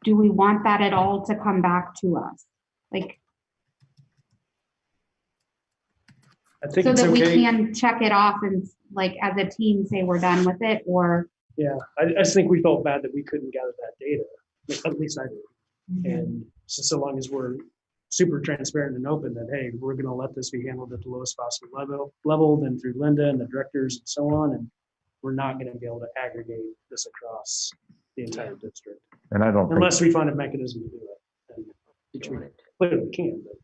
do we want that at all to come back to us? Like, I think so it's that we okay. can check it off and, like, as a team say we're done with it, or Yeah, I just think we felt bad that we couldn't gather that data. At least I did. And so long as we're super transparent and open that, hey, we're going to let this be handled at the lowest possible level, then through Linda and the directors and so on, and we're not going to be able to aggregate this across the entire district And I don't unless we find a mechanism to do it, and which we clearly can. But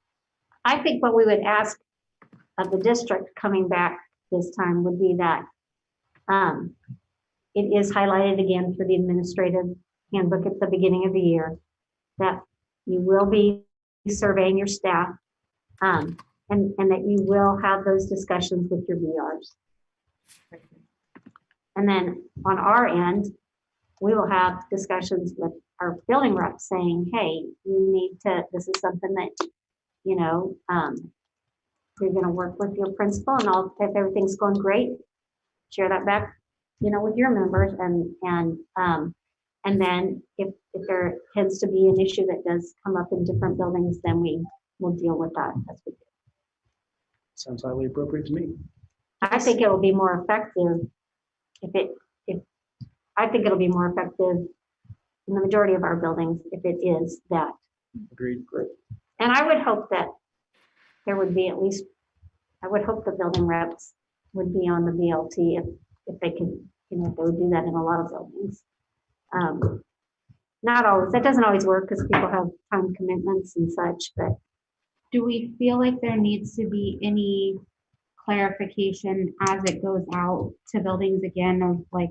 I think what we would ask of the district coming back this time would be that it is highlighted again for the administrative handbook at the beginning of the year that you will be surveying your staff and that you will have those discussions with your VRs. And then on our end, we will have discussions with our building reps saying, hey, you need to, this is something that, you're going to work with your principal, and if everything's going great, share that back, with your members, and then if there tends to be an issue that does come up in different buildings, then we will deal with that as we do. sounds highly appropriate to me. I think it will be more effective I think it'll be more effective in the majority of our buildings if it is that. Agreed. Group. And I would hope that there would be at least, I would hope the building reps would be on the BLT if they can, if they would do that in a lot of buildings. Not always, that doesn't always work because people have time commitments and such, but. do we feel like there needs to be any clarification as it goes out to buildings again of like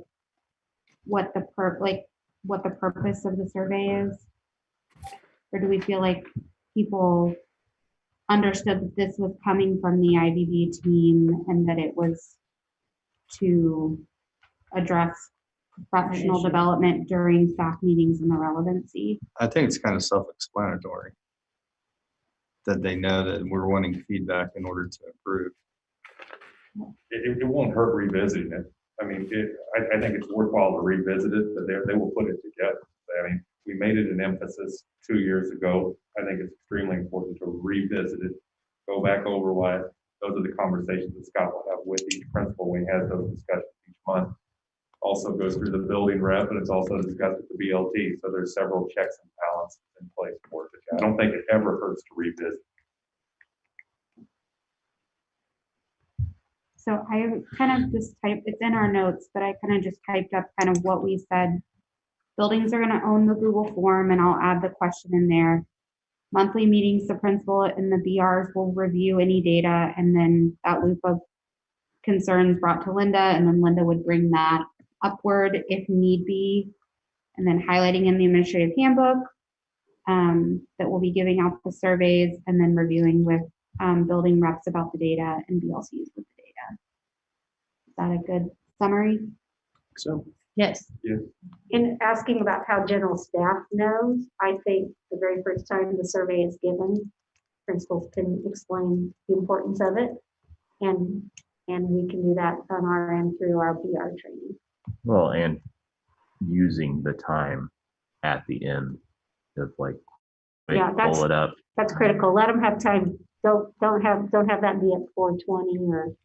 what the purpose of the survey is? Or do we feel like people understood that this was coming from the IBB team and that it was to address professional development during staff meetings and the relevancy? I think it's kind of self-explanatory that they know that we're wanting feedback in order to improve. It won't hurt revisiting it. I mean, I think it's worthwhile to revisit it, but they will put it together. I mean, we made it an emphasis 2 years ago. I think it's extremely important to revisit it, go back over why. Those are the conversations that Scott will have with each principal when he has those discussions each month. Also goes through the building rep, and it's also discussed with the BLT. So there's several checks and balances in place for it. I don't think it ever hurts to revisit. So I kind of just typed, it's in our notes, but I kind of just typed up kind of what we said. Buildings are going to own the Google form, and I'll add the question in there. Monthly meetings, the principal and the BRs will review any data, and then that loop of concerns brought to Linda, and then Linda would bring that upward if need be, and then highlighting in the administrative handbook that we'll be giving out the surveys, and then reviewing with building reps about the data and BLCs with the data. Is that a good summary? So yes. In asking about how general staff knows, I think the very first time the survey is given, principals can explain the importance of it, and we can do that on our end through our BR training. Well, and using the time at the end of like Yeah, pull it up. That's critical. Let them have time. Don't have that be at 4:20 or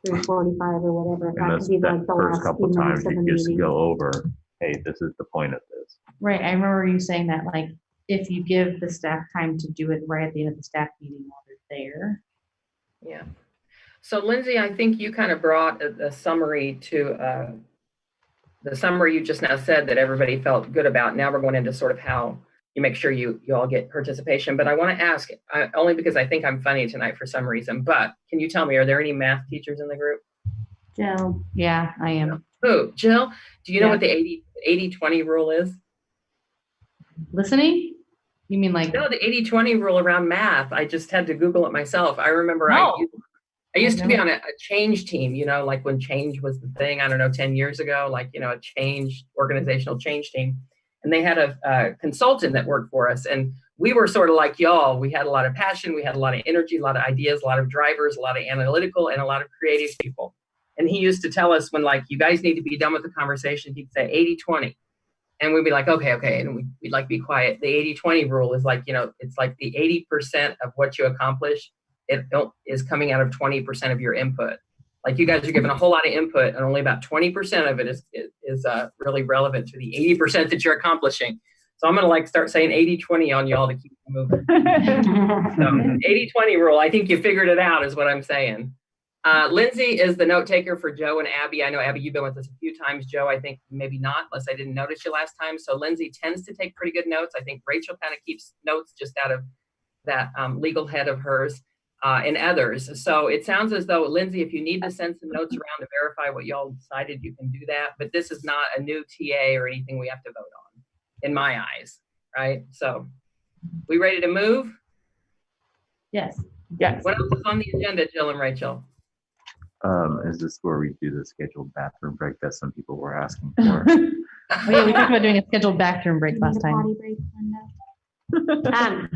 3:45 or whatever. And That those, could be that like the first last couple few minutes times of the you just meeting. go over, hey, this is the point of this. Right. I remember you saying that, like, if you give the staff time to do it right at the end of the staff meeting while they're there. Yeah. So Lindsay, I think you kind of brought a summary to the summary you just now said that everybody felt good about. Now we're going into sort of how you make sure you all get participation. But I want to ask, only because I think I'm funny tonight for some reason, but can you tell me, are there any math teachers in the group? Jill. Yeah, I am. Who? Jill? Do you know Yeah. what the 80-20 rule is? Listening? You mean like? No, the 80-20 rule around math. I just had to Google it myself. I remember I used to be on a change team, you know, like when change was the thing, I don't know, 10 years ago, like, you know, a change, organizational change team. And they had a consultant that worked for us. And we were sort of like y'all. We had a lot of passion. We had a lot of energy, a lot of ideas, a lot of drivers, a lot of analytical, and a lot of creative people. And he used to tell us when, like, you guys need to be done with the conversation, he'd say 80-20. And we'd be like, okay. And we'd like be quiet. The 80-20 rule is like, you know, it's like the 80% of what you accomplish, it is coming out of 20% of your input. Like you guys are giving a whole lot of input and only about 20% of it is really relevant to the 80% that you're accomplishing. So I'm going to like start saying 80-20 on y'all to keep moving. So 80-20 rule, I think you figured it out is what I'm saying. Lindsay is the note taker for Joe and Abby. I know, Abby, you've been with us a few times. Joe, I think maybe not, unless I didn't notice you last time. So Lindsay tends to take pretty good notes. I think Rachel kind of keeps notes just out of that legal head of hers and others. So it sounds as though, Lindsay, if you need to send some notes around to verify what y'all decided, you can do that. But this is not a new TA or anything we have to vote on, in my eyes, right? So we ready to move? Yes. Yes. What else is on the agenda, Jill and Rachel? Is this where we do the scheduled bathroom break that some people were asking for? Oh, yeah, we talked about doing a scheduled bathroom break last time. Potty break, Linda?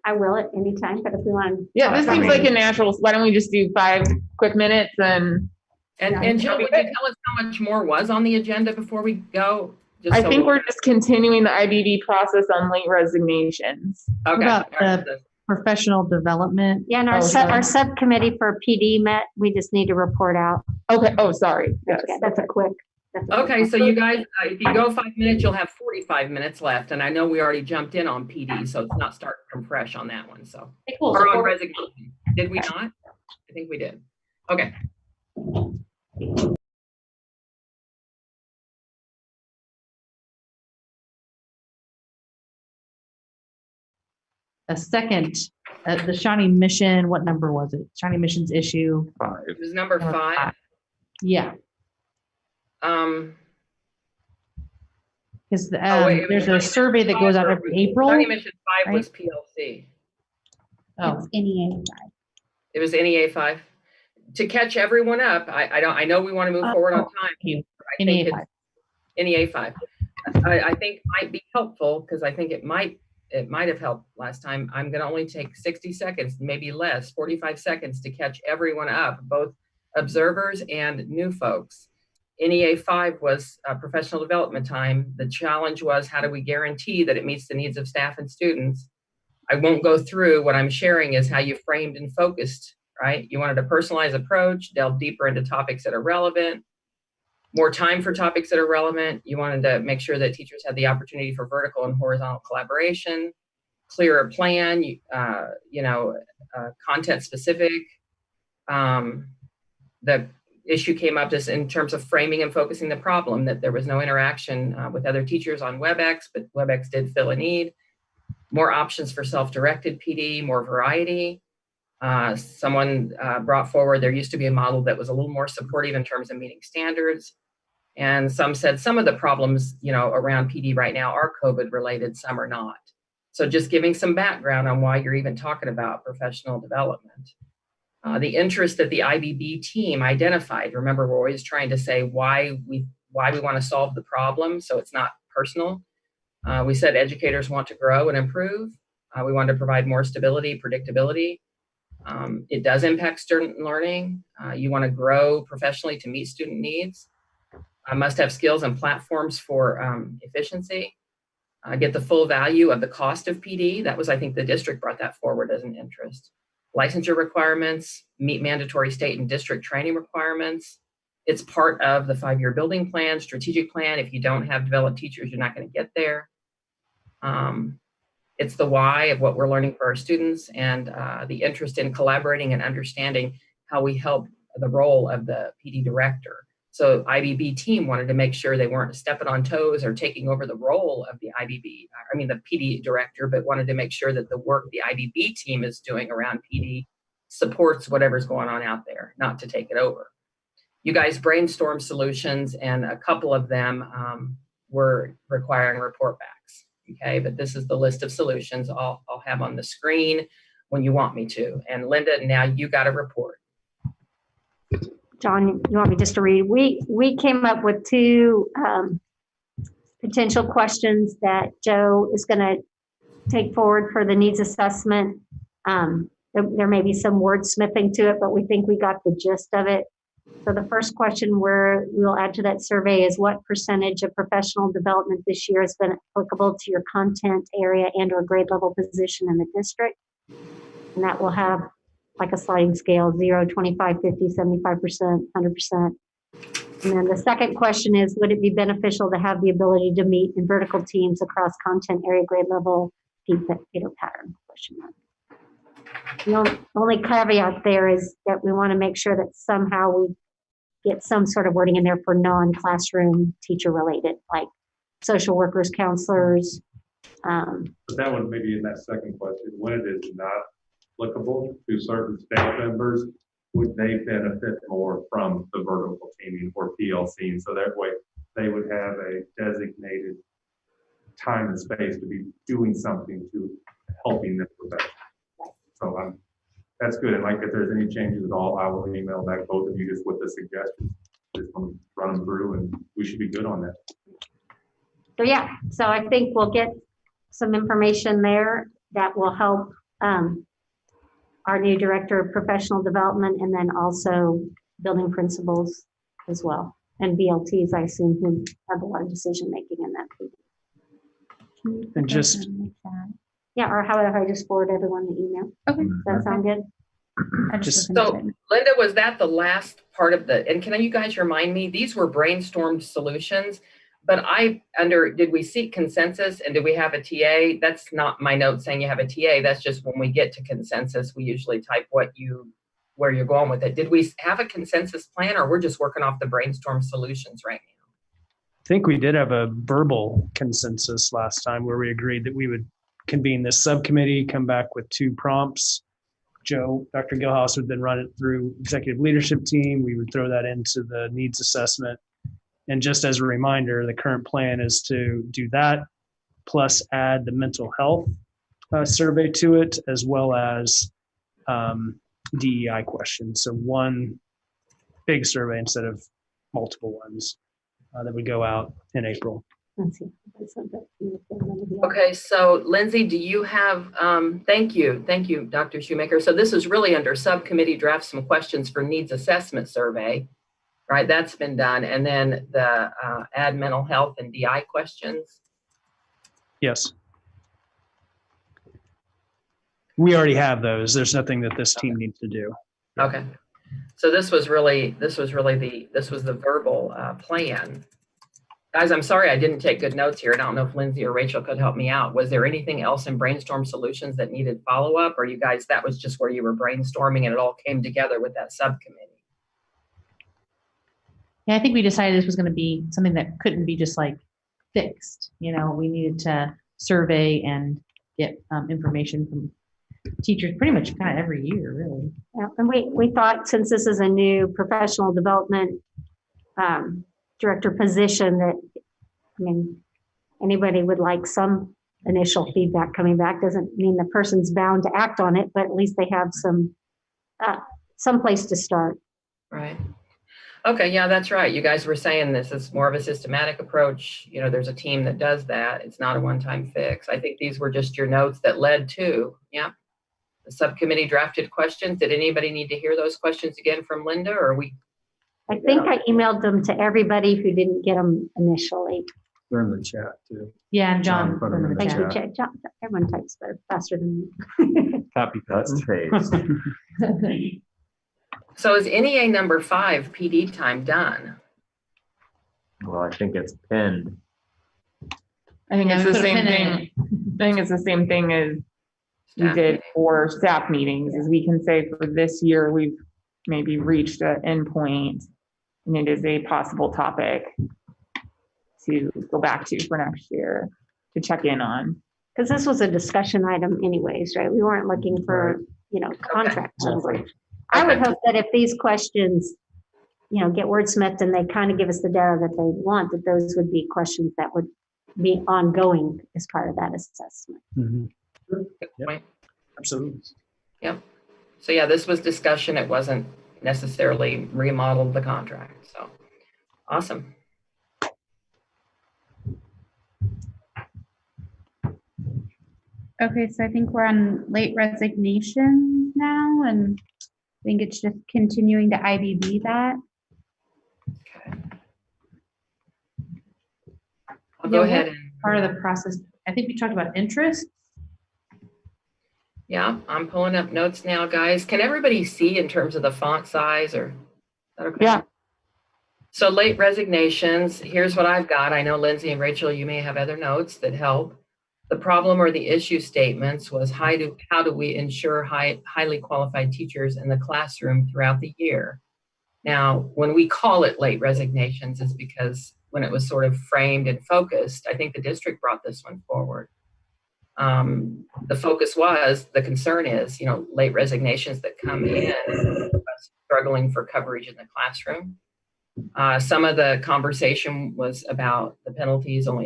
I will at any time, but if we want. Yeah, this seems like a natural. Why don't we just do 5 quick minutes and Jill, would you tell us how much more was on the agenda before we go? I think we're just continuing the IBB process on late resignations. Okay. About the professional development. Yeah, and our subcommittee for PD met. We just need to report out. Okay. Oh, sorry. Yes. That's a quick. Okay, so you guys, if you go 5 minutes, you'll have 45 minutes left. And I know we already jumped in on PD, so it's not starting from fresh on that one. So, Cool. or on resignation. Did we not? I think we did. Okay. A second, the Shawnee mission, what number was it? Shawnee missions issue. 5. It was number 5. Yeah. Because there's a Shawnee survey that goes out every April. Shawnee mission 5 right? was PLC. Oh, It's NEA. It was NEA 5. To catch everyone up, I know we want to move forward on time. thank you. I think NEA 5. NEA 5. I think might be helpful because I think it might have helped last time. I'm going to only take 60 seconds, maybe less, 45 seconds to catch everyone up, both observers and new folks. NEA 5 was professional development time. The challenge was, how do we guarantee that it meets the needs of staff and students? I won't go through. What I'm sharing is how you framed and focused, right? You wanted a personalized approach, delve deeper into topics that are relevant, more time for topics that are relevant. You wanted to make sure that teachers had the opportunity for vertical and horizontal collaboration, clearer plan, content specific. The issue came up just in terms of framing and focusing the problem, that there was no interaction with other teachers on WebEx, but WebEx did fill a need. More options for self-directed PD, more variety. Someone brought forward, there used to be a model that was a little more supportive in terms of meeting standards. And some said some of the problems, around PD right now are COVID related, some are not. So just giving some background on why you're even talking about professional development. The interest that the IBB team identified, remember, we're always trying to say why we want to solve the problem, so it's not personal. We said educators want to grow and improve. We want to provide more stability, predictability. It does impact student learning. You want to grow professionally to meet student needs. Must have skills and platforms for efficiency. Get the full value of the cost of PD. That was, I think the district brought that forward as an interest. Licensure requirements, meet mandatory state and district training requirements. It's part of the 5-year building plan, strategic plan. If you don't have developed teachers, you're not going to get there. It's the why of what we're learning for our students, and the interest in collaborating and understanding how we help the role of the PD director. So IBB team wanted to make sure they weren't stepping on toes or taking over the role of the the PD director, but wanted to make sure that the work the IBB team is doing around PD supports whatever's going on out there, not to take it over. You guys brainstorm solutions, and a couple of them were requiring report backs. Okay, but this is the list of solutions I'll have on the screen when you want me to. And Linda, now you got a report. John, you want me just to read? We came up with 2 potential questions that Joe is going to take forward for the needs assessment. There may be some wordsmithing to it, but we think we got the gist of it. So the first question we'll add to that survey is, what percentage of professional development this year has been applicable to your content area and or grade level position in the district? And that will have like a sliding scale, 0, 25, 50, 75%, 100%. And then the second question is, would it be beneficial to have the ability to meet in vertical teams across content area, grade level, feedback pattern? Question mark. The only caveat there is that we want to make sure that somehow we get some sort of wording in there for non-classroom teacher related, like social workers, counselors. But that one maybe in that second question, when it is not applicable to certain staff members, would they benefit more from the vertical teaming or PLC? And so that way they would have a designated time and space to be doing something to helping them profession. So that's good. And like if there's any changes at all, I will email back both of you just with the suggestions. Just want to run them through, and we should be good on that. So yeah, so I think we'll get some information there that will help our new director of professional development, and then also building principals as well, and BLTs, I assume, who have a lot of decision making in that. And just yeah, or how if I just forward everyone the email? Okay. Does that sound good? So Linda, was that the last part of the, and can you guys remind me, these were brainstormed solutions, but did we seek consensus and did we have a TA? That's not my note saying you have a TA. That's just when we get to consensus, we usually type where you're going with it. Did we have a consensus plan, or we're just working off the brainstorm solutions right now? I think we did have a verbal consensus last time where we agreed that we would convene this subcommittee, come back with 2 prompts. Dr. Gilhouse would then run it through executive leadership team. We would throw that into the needs assessment. And just as a reminder, the current plan is to do that, plus add the mental health survey to it, as well as DEI questions. So one big survey instead of multiple ones that would go out in April. Okay, so Lindsay, do you have, thank you, Dr. Shoemaker. So this is really under subcommittee draft some questions for needs assessment survey, right? That's been done. And then the add mental health and DI questions. Yes. We already have those. There's nothing that this team needs to do. Okay. So this was the verbal plan. Guys, I'm sorry I didn't take good notes here. I don't know if Lindsay or Rachel could help me out. Was there anything else in brainstorm solutions that needed follow-up, or you guys, that was just where you were brainstorming and it all came together with that subcommittee? Yeah, I think we decided this was going to be something that couldn't be just like fixed. You know, we needed to survey and get information from teachers pretty much kind of every year, really. Yeah, and we thought, since this is a new professional development director position, that, I mean, anybody would like some initial feedback coming back. Doesn't mean the person's bound to act on it, but at least they have some place to start. Right. Okay, yeah, that's right. You guys were saying this is more of a systematic approach. You know, there's a team that does that. It's not a one-time fix. I think these were just your notes that led to, yeah, the subcommittee drafted questions. Did anybody need to hear those questions again from Linda, or we? I think I emailed them to everybody who didn't get them initially. They're in the chat too. Yeah, and John John put put them them in the in Thank chat. you, John. Everyone types better, faster than me. Copy, cut, and paste. So is NEA number 5 PD time done? Well, I think it's pinned. I think Yeah, it's we the put a same pin in thing. I think it's the same thing as we Staff did meeting. for staff meetings, is we can say for this year, we've maybe reached an endpoint, and it is a possible topic to go back to for next year, to check in on. Because this was a discussion item anyways, right? We weren't looking for, contract language. I would hope that if these questions, get wordsmithed and they kind of give us the data that they want, that those would be questions that would be ongoing as part of that assessment. Mhm. Good point. Absolutely. So yeah, this was discussion. It wasn't necessarily remodeled the contract. So awesome. Okay, so I think we're on late resignation now, and I think it's just continuing to IBB that. Okay. I'll go ahead and Part of the process, I think we talked about interest. yeah, I'm pulling up notes now, guys. Can everybody see in terms of the font size or? Is that okay? Yeah. So late resignations, here's what I've got. I know Lindsay and Rachel, you may have other notes that help. The problem or the issue statements was how do we ensure highly qualified teachers in the classroom throughout the year? Now, when we call it late resignations is because when it was sort of framed and focused, I think the district brought this one forward. The focus was, the concern is, late resignations that come in struggling for coverage in the classroom. Some of the conversation was about the penalties, only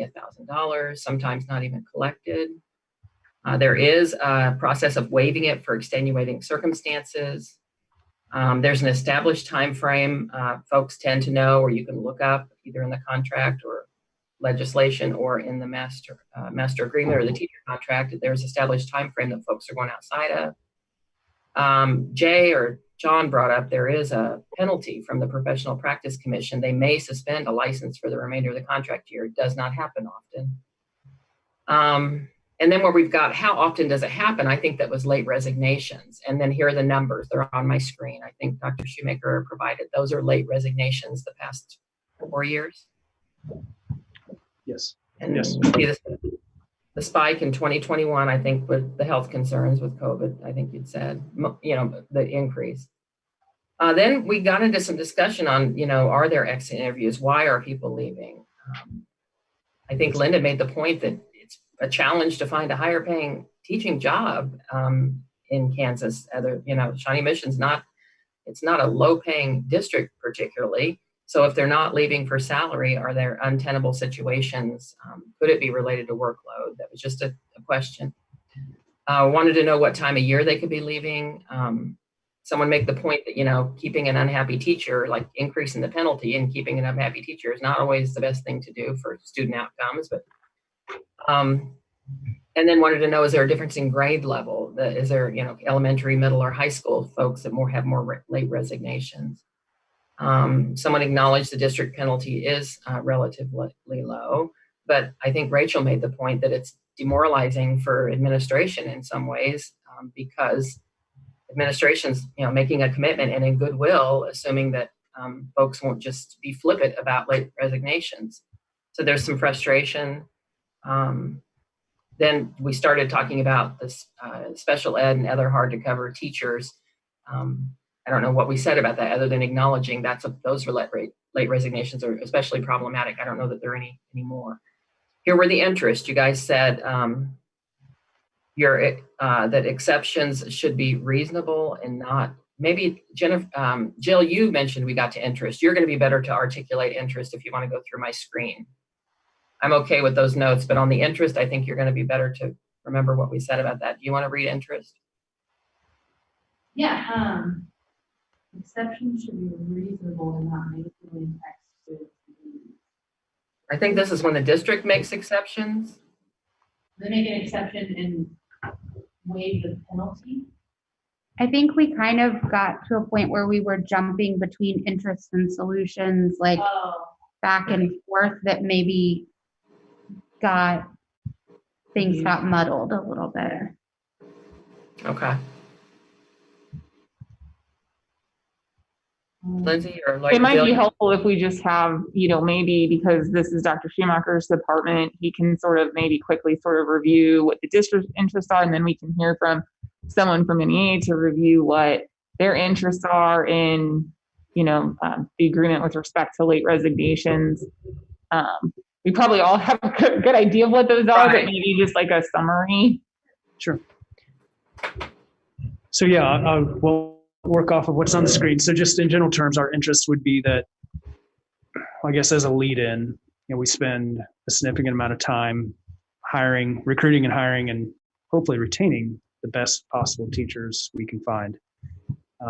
$1,000, sometimes not even collected. There is a process of waiving it for extenuating circumstances. There's an established time frame folks tend to know, or you can look up either in the contract or legislation or in the master agreement or the teacher contract. There's established time frame that folks are going outside of. Jay or John brought up there is a penalty from the Professional Practice Commission. They may suspend a license for the remainder of the contract year. It does not happen often. And then where we've got how often does it happen, I think that was late resignations. And then here are the numbers. They're on my screen. I think Dr. Shoemaker provided. Those are late resignations the past 4 years. Yes. And Yes. see the spike in 2021, I think, with the health concerns with COVID, I think you'd said, the increase. Then we got into some discussion on, are there exit interviews? Why are people leaving? I think Linda made the point that it's a challenge to find a higher paying teaching job in Kansas. Shawnee Mission's it's not a low paying district particularly. So if they're not leaving for salary, are there untenable situations? Could it be related to workload? That was just a question. Wanted to know what time of year they could be leaving. Someone make the point that, keeping an unhappy teacher, like increasing the penalty and keeping an unhappy teacher is not always the best thing to do for student outcomes. But, and then wanted to know, is there a difference in grade level? Is there, elementary, middle, or high school folks that have more late resignations? Someone acknowledged the district penalty is relatively low, but I think Rachel made the point that it's demoralizing for administration in some ways because administration's making a commitment and in goodwill, assuming that folks won't just be flippant about late resignations. So there's some frustration. Then we started talking about this special ed and other hard to cover teachers. I don't know what we said about that other than acknowledging those were late resignations are especially problematic. I don't know that there are any more. Here were the interests. You guys said that exceptions should be reasonable and not, maybe Jennifer, Jill, you mentioned we got to interest. You're going to be better to articulate interest if you want to go through my screen. I'm okay with those notes, but on the interest, I think you're going to be better to remember what we said about that. Do you want to read interest? Yeah. Exceptions should be reasonable and not negatively impact students. I think this is when the district makes exceptions. They make an exception and waive the penalty. I think we kind of got to a point where we were jumping between interests and solutions, like back and forth, that maybe things got muddled a little bit. Okay. Lindsay, or like It might be helpful if we just have, maybe because this is Dr. Schumacher's department, he can sort of maybe quickly sort of review what the district interests are, and then we can hear from someone from NEA to review what their interests are in, the agreement with respect to late resignations. We probably all have a good idea of what those are, but maybe just like a summary. Sure. So yeah, we'll work off of what's on the screen. So just in general terms, our interest would be that, I guess as a lead-in, we spend a significant amount of time recruiting and hiring, and hopefully retaining the best possible teachers we can find.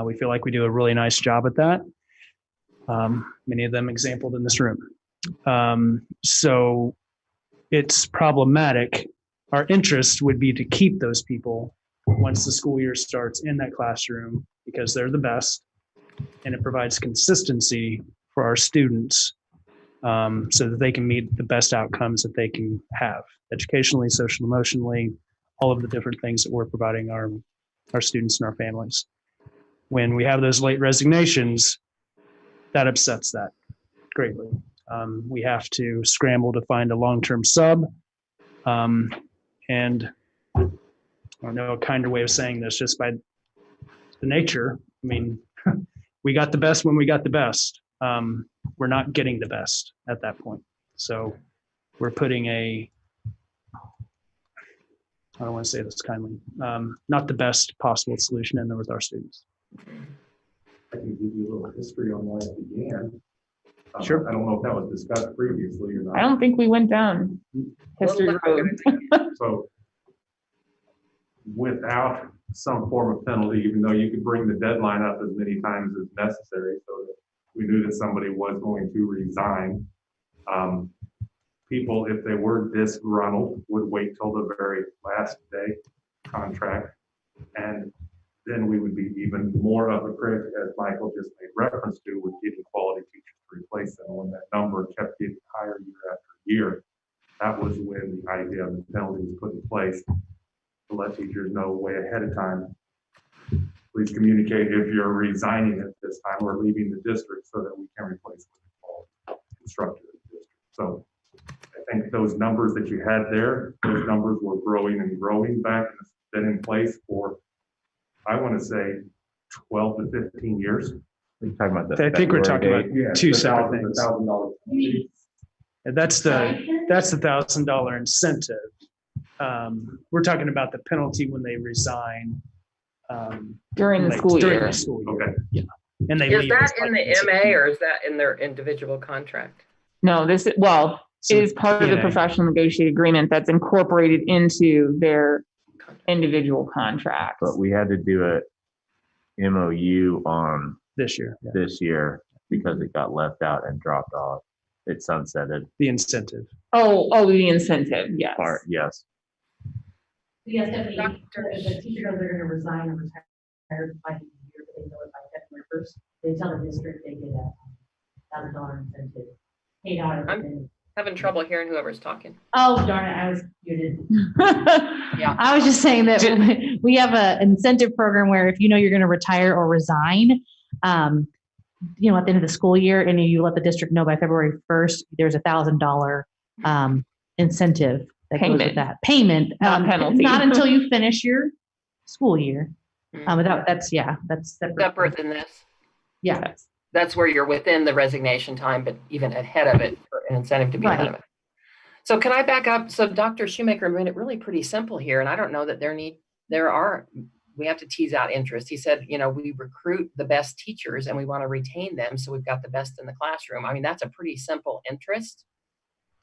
We feel like we do a really nice job at that. Many of them exampled in this room. So it's problematic. Our interest would be to keep those people once the school year starts in that classroom, because they're the best, and it provides consistency for our students, so that they can meet the best outcomes that they can have educationally, social, emotionally, all of the different things that we're providing our students and our families. When we have those late resignations, that upsets that greatly. We have to scramble to find a long-term sub, and I don't know a kinder way of saying this, just by the nature. I mean, we got the best when we got the best. We're not getting the best at that point. So we're putting I don't want to say this kindly, not the best possible solution in there with our students. I can give you a little history on why it began. Sure. I don't know if that was discussed previously or not. I don't think we went down history road. So without some form of penalty, even though you could bring the deadline up as many times as necessary, so that we knew that somebody was going to resign. People, if they were disgruntled, would wait till the very last day contract, and then we would be even more of a critic, as Michael just made reference to, with getting quality teachers to replace them. When that number kept getting higher year after year, that was when the idea of the penalty was put in place to let teachers know way ahead of time. Please communicate if you're resigning at this time or leaving the district, so that we can replace the instructor in the district. So I think those numbers that you had there, those numbers were growing and growing back, and it's been in place for, I want to say, 12 to 15 years. We're talking about I think we're talking about two separate things. $1,000 penalty. And that's the $1,000 incentive. We're talking about the penalty when they resign. During the school year. Okay. Yeah. And they Is leave that as in like the MA, or is that in their individual contract? No, it is part of the PNA. professional negotiated agreement that's incorporated into their individual contracts. But we had to do a MOU on this year? Yeah. this year because it got left out and dropped off. It sunsetted The incentive. Oh, the incentive, yes. part. Yes. Yes, definitely. The teacher knows they're going to resign or retire by the year, but they know it by February 1st. They tell the district they get a $1,000 incentive paid out. I'm having trouble hearing whoever's talking. Oh, darn it. I was muted. Yeah. I was just saying that we have an incentive program where if you know you're going to retire or resign, at the end of the school year, and you let the district know by February 1st, there's $1,000 incentive that goes with that payment. Not penalty. Not until you finish your school year. Mhm. But that's separate. Separate than this. Yeah. That's where you're within the resignation time, but even ahead of it, for an incentive to be ahead of it. So can I back up? So Dr. Shoemaker made it really pretty simple here, and I don't know that we have to tease out interest. He said, we recruit the best teachers and we want to retain them, so we've got the best in the classroom. I mean, that's a pretty simple interest.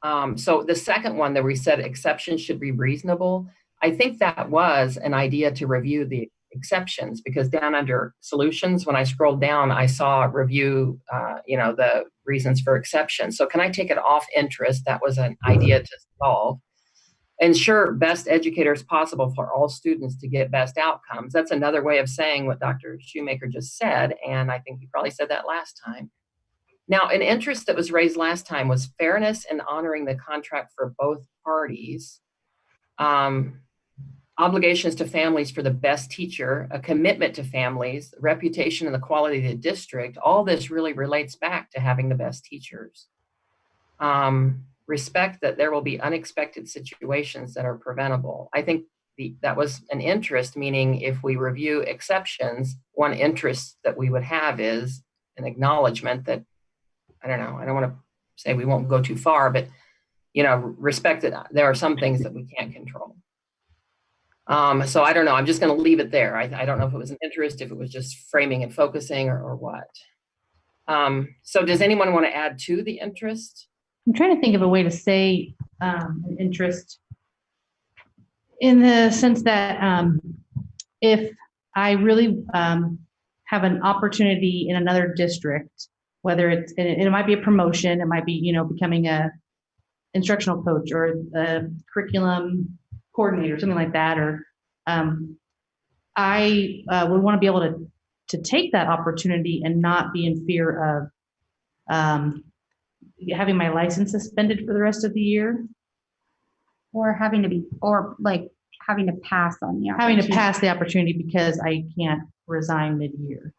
So the second one that we said exceptions should be reasonable, I think that was an idea to review the exceptions, because down under solutions, when I scrolled down, I saw review, the reasons for exceptions. So can I take it off interest? That was an idea to solve. Ensure best educators possible for all students to get best outcomes. That's another way of saying what Dr. Shoemaker just said, and I think he probably said that last time. Now, an interest that was raised last time was fairness in honoring the contract for both parties, obligations to families for the best teacher, a commitment to families, reputation and the quality of the district. All this really relates back to having the best teachers. Respect that there will be unexpected situations that are preventable. I think that was an interest, meaning if we review exceptions, one interest that we would have is an acknowledgement that, I don't know, I don't want to say we won't go too far, but, you know, respect that there are some things that we can't control. So I don't know, I'm just going to leave it there. I don't know if it was an interest, if it was just framing and focusing or what. So does anyone want to add to the interest? I'm trying to think of a way to say an interest in the sense that if I really have an opportunity in another district, whether it's, it might be a promotion, it might be, you know, becoming a instructional coach or a curriculum coordinator, something like that, or I would want to be able to take that opportunity and not be in fear of having my license suspended for the rest of the year. Or having to pass on the Having opportunity. to pass the opportunity because I can't resign mid-year.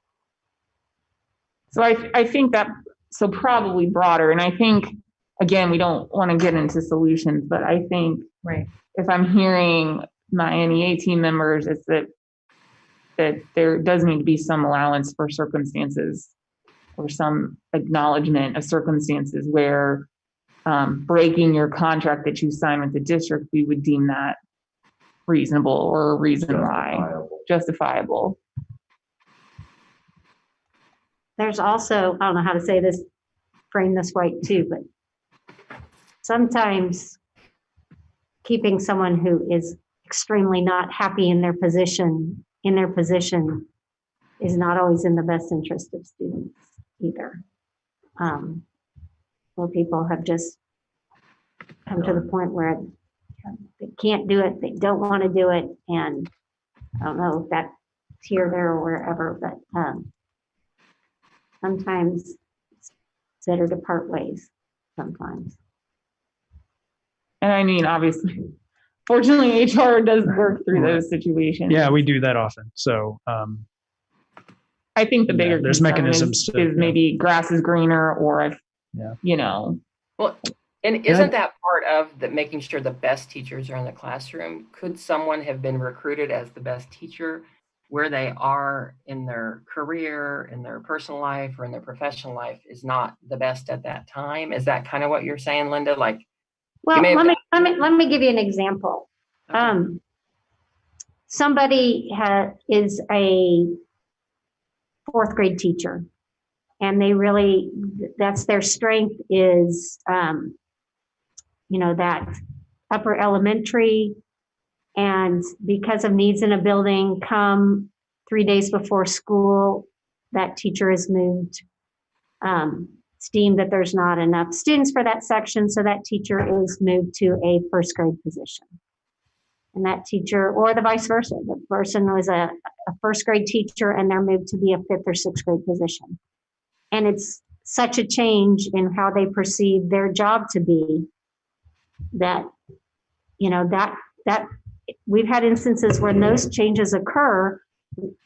So I think that, so probably broader. And I think, again, we don't want to get into solutions, but I think Right. if I'm hearing my NEA team members, it's that there does need to be some allowance for circumstances or some acknowledgement of circumstances where breaking your contract that you sign with the district, we would deem that reasonable or a reason why justifiable. There's also, I don't know how to say this, frame this right too, but sometimes keeping someone who is extremely not happy in their position is not always in the best interest of students either. Where people have just come to the point where they can't do it, they don't want to do it, and I don't know if that's here, there, or wherever, but sometimes it's better to part ways sometimes. And I mean, obviously, fortunately, HR does work through those situations. Yeah, we do that often. So I think the bigger there's concern mechanisms is maybe grass is greener, or if, you know. Well, and isn't that part of that, making sure the best teachers are in the classroom? Could someone have been recruited as the best teacher where they are in their career, in their personal life, or in their professional life is not the best at that time? Is that kind of what you're saying, Linda? Like, well, let me give you an example. Okay. Somebody is a fourth grade teacher, and they really, that's their strength is, you know, that upper elementary, and because of needs in a building, come 3 days before school, that teacher is moved. It's deemed that there's not enough students for that section, so that teacher is moved to a first grade position. And that teacher, or the vice versa, the person was a first grade teacher and they're moved to be a fifth or sixth grade position. And it's such a change in how they perceive their job to be that, you know, that we've had instances when those changes occur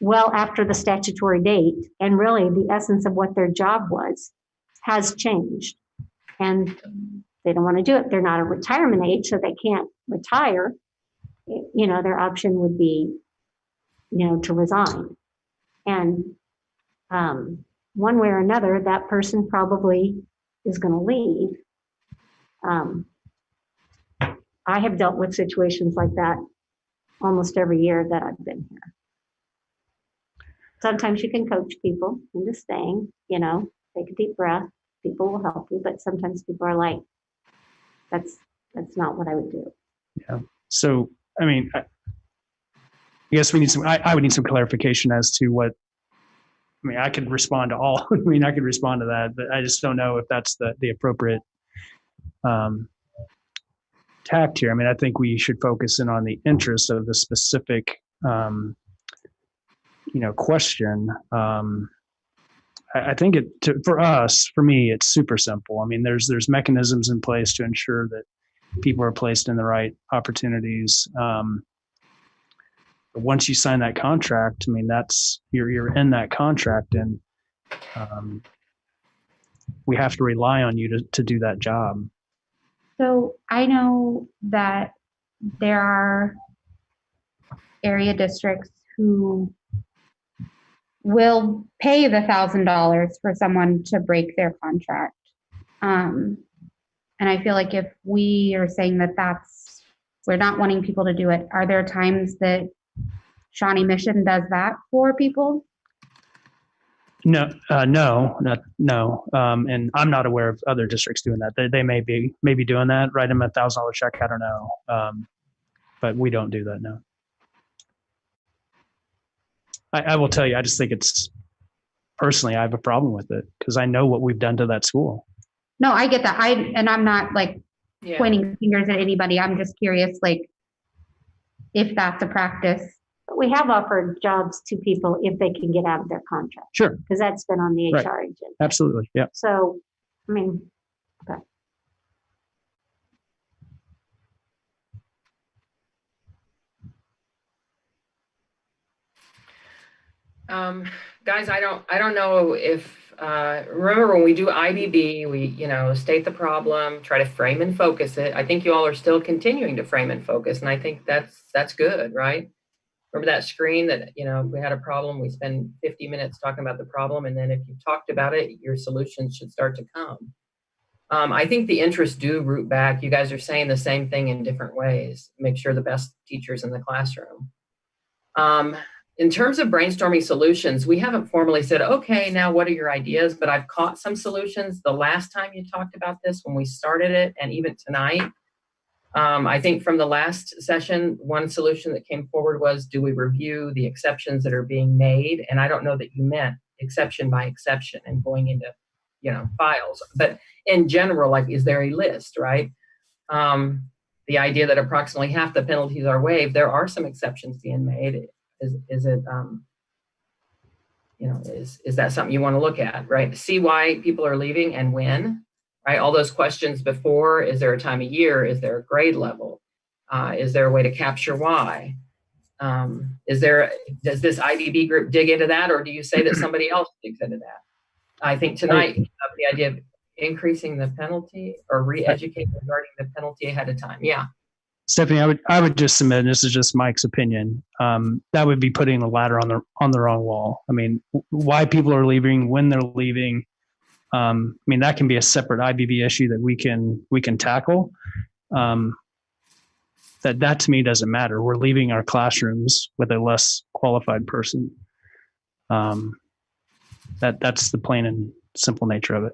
well after the statutory date, and really the essence of what their job was has changed. And they don't want to do it. They're not a retirement age, so they can't retire. You know, their option would be, you know, to resign. And one way or another, that person probably is going to leave. I have dealt with situations like that almost every year that I've been here. Sometimes you can coach people into staying, you know, take a deep breath, people will help you, but sometimes people are like, that's not what I would do. Yeah. So, I mean, I guess we need some, I would need some clarification as to what, I mean, I could respond to all, I mean, I could respond to that, but I just don't know if that's the appropriate tact here. I mean, I think we should focus in on the interest of the specific, you know, question I think for me, it's super simple. I mean, there's mechanisms in place to ensure that people are placed in the right opportunities. But once you sign that contract, I mean, you're in that contract, and we have to rely on you to do that job. So I know that there are area districts who will pay the $1,000 for someone to break their contract. And I feel like if we are saying that we're not wanting people to do it, are there times that Shawnee Mission does that for people? No. And I'm not aware of other districts doing that. They may be doing that, write them a $1,000 check. I don't know. But we don't do that. No. I will tell you, I just think personally, I have a problem with it because I know what we've done to that school. No, I get that. I'm not like Yeah. pointing fingers at anybody. I'm just curious, like, if that's a practice. But we have offered jobs to people if they can get out of their contract. Sure. Because that's been on the Right. HR agenda. Absolutely. Yeah. So, I mean, okay. Guys, I don't know if, remember when we do IBB, we, state the problem, try to frame and focus it. I think you all are still continuing to frame and focus. And I think that's good, right? Remember that screen that, if we had a problem, we spend 50 minutes talking about the problem. And then if you talked about it, your solutions should start to come. I think the interests do root back. You guys are saying the same thing in different ways. Make sure the best teachers in the classroom. In terms of brainstorming solutions, we haven't formally said, okay, now what are your ideas? But I've caught some solutions the last time you talked about this when we started it, and even tonight. I think from the last session, one solution that came forward was, do we review the exceptions that are being made? And I don't know that you meant exception by exception and going into, files. But in general, like, is there a list, right? The idea that approximately half the penalties are waived, there are some exceptions being made. Is it, is that something you want to look at, right? See why people are leaving and when, right? All those questions before, is there a time of year? Is there a grade level? Is there a way to capture why? Does this IBB group dig into that, or do you say that somebody else digs into that? I think tonight, the idea of increasing the penalty or re-educating regarding the penalty ahead of time. Yeah. Stephanie, I would just submit, and this is just Mike's opinion, that would be putting the ladder on the wrong wall. I mean, why people are leaving, when they're leaving. I mean, that can be a separate IBB issue that we can tackle. That to me doesn't matter. We're leaving our classrooms with a less qualified person. That's the plain and simple nature of it.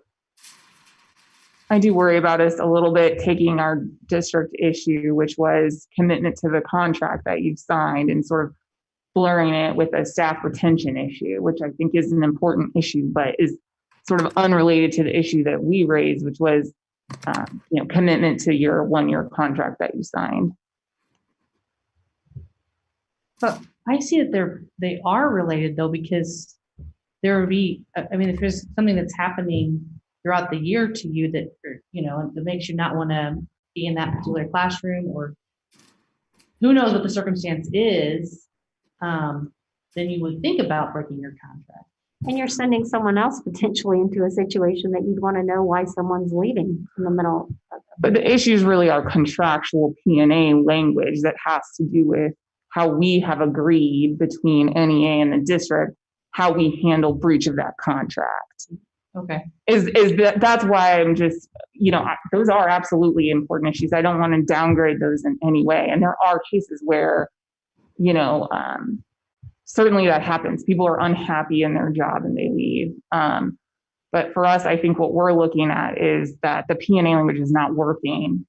I do worry about us a little bit taking our district issue, which was commitment to the contract that you've signed, and sort of blurring it with a staff retention issue, which I think is an important issue, but is sort of unrelated to the issue that we raised, which was, commitment to your 1-year contract that you signed. But I see that they are related though, because there would be, if there's something that's happening throughout the year to you that, that makes you not want to be in that particular classroom, or who knows what the circumstance is, then you would think about breaking your contract. And you're sending someone else potentially into a situation that you'd want to know why someone's leaving in the middle. But the issues really are contractual P&A language that has to do with how we have agreed between NEA and the district, how we handle breach of that contract. Okay. That's why I'm just, those are absolutely important issues. I don't want to downgrade those in any way. And there are cases where, certainly that happens. People are unhappy in their job and they leave. But for us, I think what we're looking at is that the P&A language is not working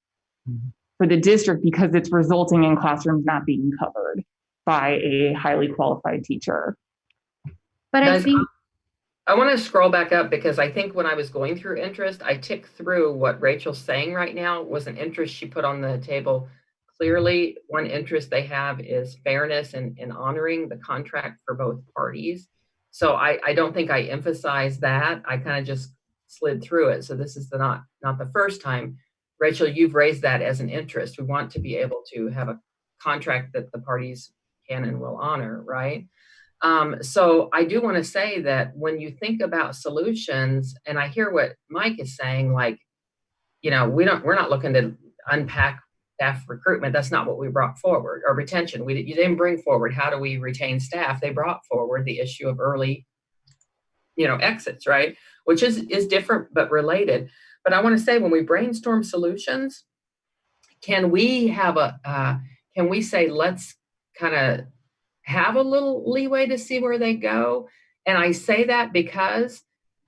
for the district because it's resulting in classrooms not being covered by a highly qualified teacher. But I think I want to scroll back up, because I think when I was going through interest, I ticked through what Rachel's saying right now was an interest she put on the table. Clearly, one interest they have is fairness and honoring the contract for both parties. So I don't think I emphasized that. I kind of just slid through it. So this is not the first time. Rachel, you've raised that as an interest. We want to be able to have a contract that the parties can and will honor, right? So I do want to say that when you think about solutions, and I hear what Mike is saying, like, you know, we're not looking to unpack staff recruitment. That's not what we brought forward, or retention. You didn't bring forward how do we retain staff. They brought forward the issue of early, you know, exits, right? Which is different but related. But I want to say, when we brainstorm solutions, can we say, let's kind of have a little leeway to see where they go? And I say that because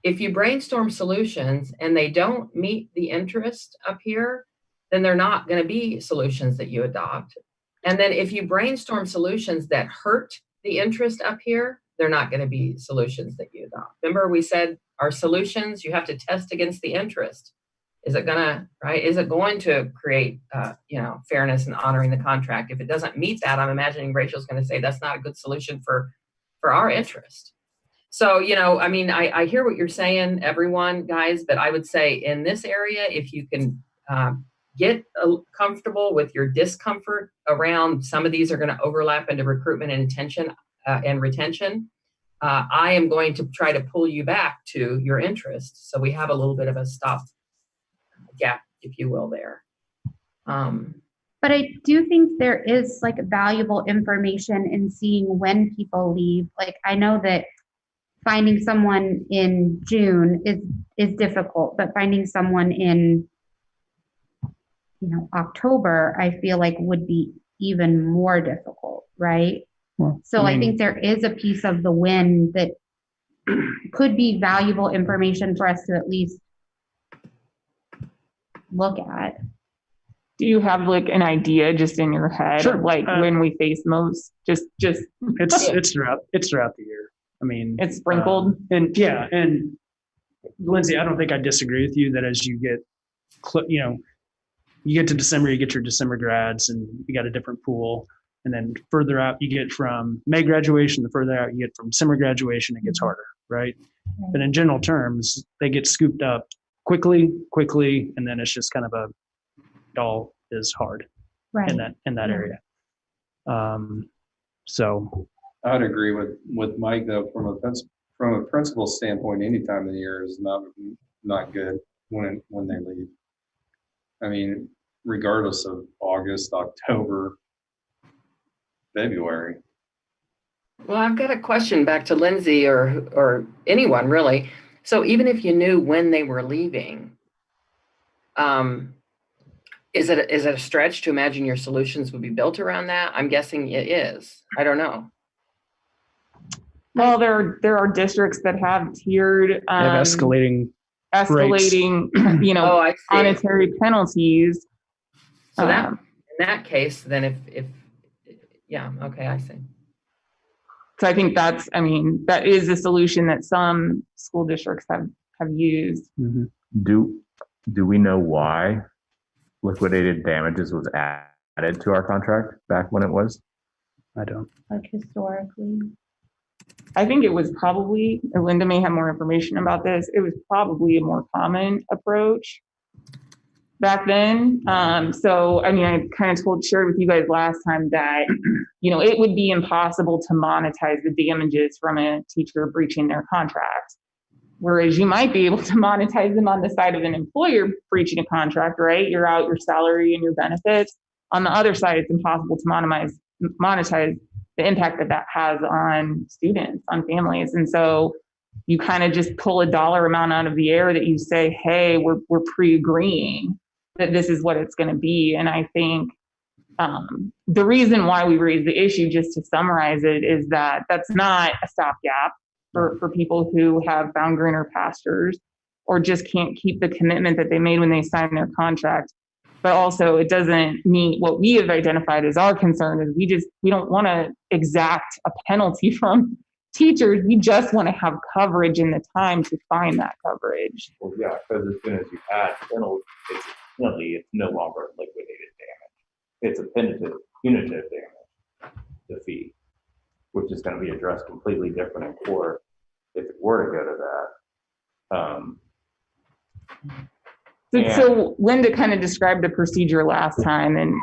if you brainstorm solutions and they don't meet the interest up here, then they're not going to be solutions that you adopt. And then if you brainstorm solutions that hurt the interest up here, they're not going to be solutions that you adopt. Remember, we said our solutions, you have to test against the interest. Is it going to create, you know, fairness and honoring the contract? If it doesn't meet that, I'm imagining Rachel's going to say that's not a good solution for our interest. So, you know, I mean, I hear what you're saying, everyone, guys, but I would say in this area, if you can get comfortable with your discomfort around some of these are going to overlap into recruitment and retention, I am going to try to pull you back to your interest. So we have a little bit of a stop gap, if you will, there. But I do think there is like valuable information in seeing when people leave. Like, I know that finding someone in June is difficult, but finding someone in, you know, October, I feel like would be even more difficult, right? Well, So I think there is a piece of the win that could be valuable information for us to at least look at. Do you have like an idea just in your head, Sure. of like when we face most? Just it's throughout the year. I mean, it's sprinkled. And Lindsay, I don't think I disagree with you that as you get, you know, you get to December, you get your December grads, and you got a different pool. And then further out, you get from May graduation, the further out you get from summer graduation, it gets harder, right? But in general terms, they get scooped up quickly, and then it's just kind of it all is hard in that area. So I would agree with Mike, though, from a principal standpoint, any time of the year is not good when they leave. I mean, regardless of August, October, February. Well, I've got a question back to Lindsay or anyone really. So even if you knew when they were leaving, is it a stretch to imagine your solutions would be built around that? I'm guessing it is. I don't know. Well, there are districts that have tiered escalating, you know, monetary penalties. So that in that case, then if yeah, okay, I see. So I think that is a solution that some school districts have used. Mm-hmm. Do we know why liquidated damages was added to our contract back when it was? I don't. Like historically. I think it was probably, Linda may have more information about this, it was probably a more common approach back then. So, I mean, I kind of shared with you guys last time that, you know, it would be impossible to monetize the damages from a teacher breaching their contract. Whereas you might be able to monetize them on the side of an employer breaching a contract, right? You're out your salary and your benefits. On the other side, it's impossible to monetize the impact that has on students, on families. And so you kind of just pull a dollar amount out of the air that you say, hey, we're pre-agreeing that this is what it's going to be. And I think the reason why we raise the issue, just to summarize it, is that that's not a stopgap for people who have found greener pastures or just can't keep the commitment that they made when they signed their contract. But also it doesn't meet what we have identified as our concern is we don't want to exact a penalty from teachers. We just want to have coverage in the time to find that coverage. Well, yeah, because as soon as you add penalty, it's no longer liquidated damage. It's a punitive damage, the fee, which is going to be addressed completely different in court if it were to go to that. So Linda kind of described the procedure last time, and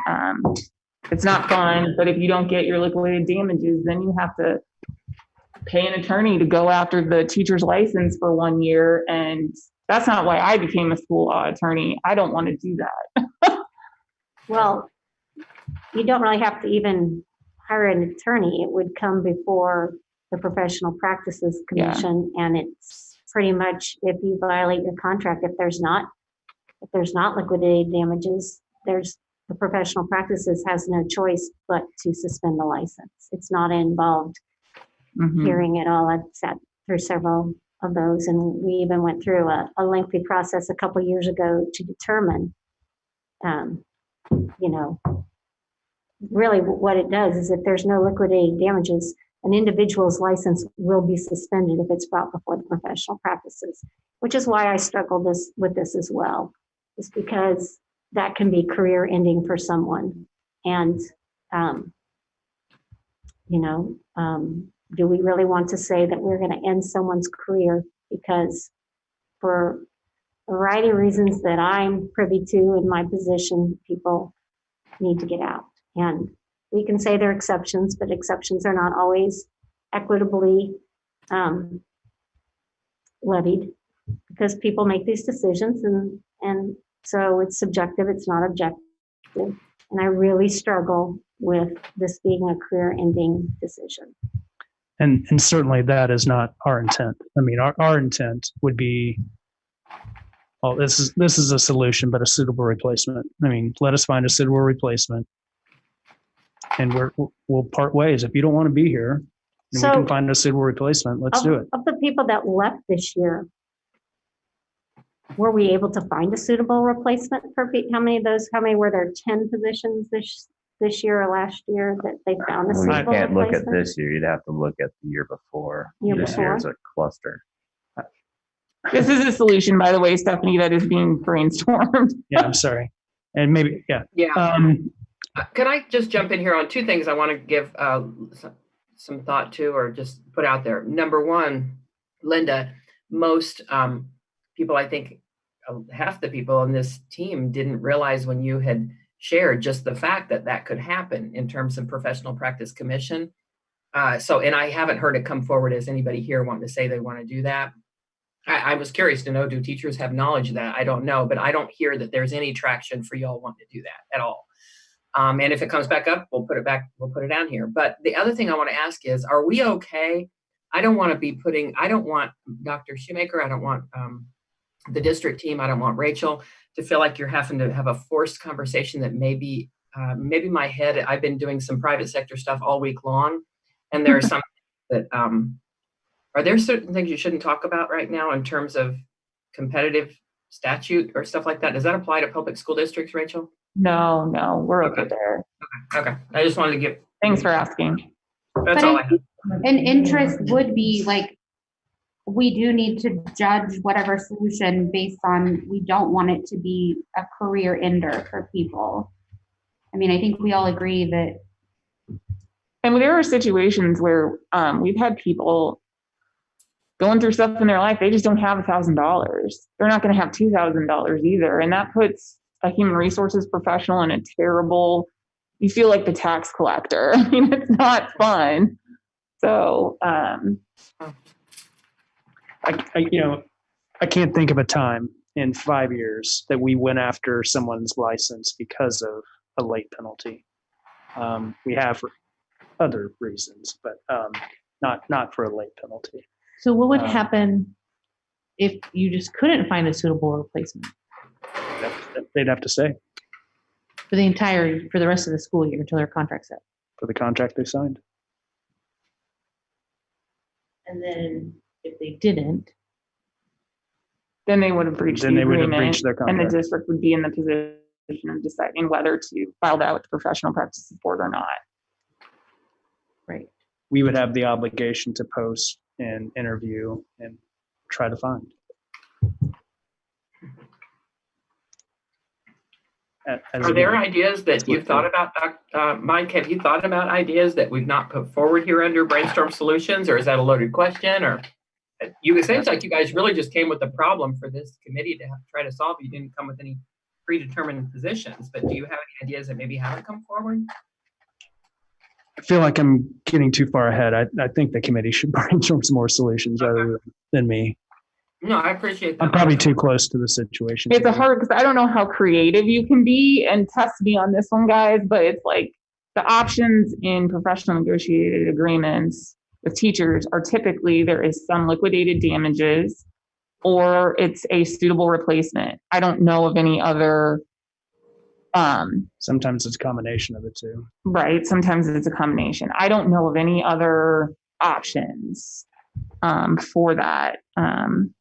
it's not fun, but if you don't get your liquidated damages, then you have to pay an attorney to go after the teacher's license for 1 year. And that's not why I became a school law attorney. I don't want to do that. Well, you don't really have to even hire an attorney. It would come before the Professional Practices Commission, and it's pretty much if you violate your contract, if there's not liquidated damages, the Professional Practices has no choice but to suspend the license. It's not involved hearing at all. I've sat through several of those, and we even went through a lengthy process a couple years ago to determine, really what it does is if there's no liquidated damages, an individual's license will be suspended if it's brought before the Professional Practices, which is why I struggled with this as well, is because that can be career ending for someone. And, do we really want to say that we're going to end someone's career because for a variety of reasons that I'm privy to in my position, people need to get out. And we can say there are exceptions, but exceptions are not always equitably levied because people make these decisions, and so it's subjective, it's not objective. And I really struggle with this being a career-ending decision. And certainly that is not our intent. I mean, our intent would be, well, this is a solution, but a suitable replacement. I mean, let us find a suitable replacement, and we'll part ways. If you don't want to be here, and we can find a suitable replacement, let's do it. Of the people that left this year, were we able to find a suitable replacement for how many were there 10 positions this year or last year that they found a suitable You can't look at replacement? this year. You'd have to look at the year before. Year Year is a cluster. This is a solution, by the way, Stephanie, that is being brainstormed. Yeah, I'm sorry. And maybe, yeah. Can I just jump in here on two things I want to give some thought to or just put out there? Number one, Linda, most people, I think half the people on this team didn't realize when you had shared just the fact that could happen in terms of Professional Practice Commission. And I haven't heard it come forward as anybody here wanting to say they want to do that. I was curious to know, do teachers have knowledge of that? I don't know, but I don't hear that there's any traction for y'all wanting to do that at all. And if it comes back up, we'll put it down here. But the other thing I want to ask is, are we okay? I don't want Dr. Shoemaker, I don't want the district team, I don't want Rachel to feel like you're having to have a forced conversation that maybe my head, I've been doing some private sector stuff all week long, and there are some that, are there certain things you shouldn't talk about right now in terms of competitive statute or stuff like that? Does that apply to public school districts, Rachel? No, we're okay there. Okay. I just wanted to give. Thanks for asking. That's all I have. An interest would be like, we do need to judge whatever solution based on, we don't want it to be a career ender for people. I mean, I think we all agree that. And there are situations where we've had people going through stuff in their life, they just don't have $1,000. They're not going to have $2,000 either. And that puts a human resources professional in a terrible, you feel like the tax collector. I mean, it's not fun. So, I can't think of a time in 5 years that we went after someone's license because of a late penalty. We have for other reasons, but not for a late penalty. So what would happen if you just couldn't find a suitable replacement They'd have to stay for the rest of the school year until their contract's up? for the contract they signed. And then if they didn't, then they would have breached Then the they would have agreement, breached their and the contract. district would be in the position of deciding whether to file that with the professional practice support or not. right? We would have the obligation to post and interview and try to find. Are there ideas that you've thought about, Mike? Have you thought about ideas that we've not put forward here under Brainstorm Solutions, or is that a loaded question? Or It seems like you guys really just came with a problem for this committee to try to solve. You didn't come with any predetermined positions, but do you have any ideas that maybe haven't come forward? I feel like I'm getting too far ahead. I think the committee should brainstorm some more solutions rather than me. No, I appreciate that. I'm probably too close to the situation. It's a hard, because I don't know how creative you can be, and test me on this one, guys, but it's like the options in professional negotiated agreements with teachers are typically there is some liquidated damages or it's a suitable replacement. I don't know of any other. Sometimes it's a combination of the two. Right. Sometimes it's a combination. I don't know of any other options for that. And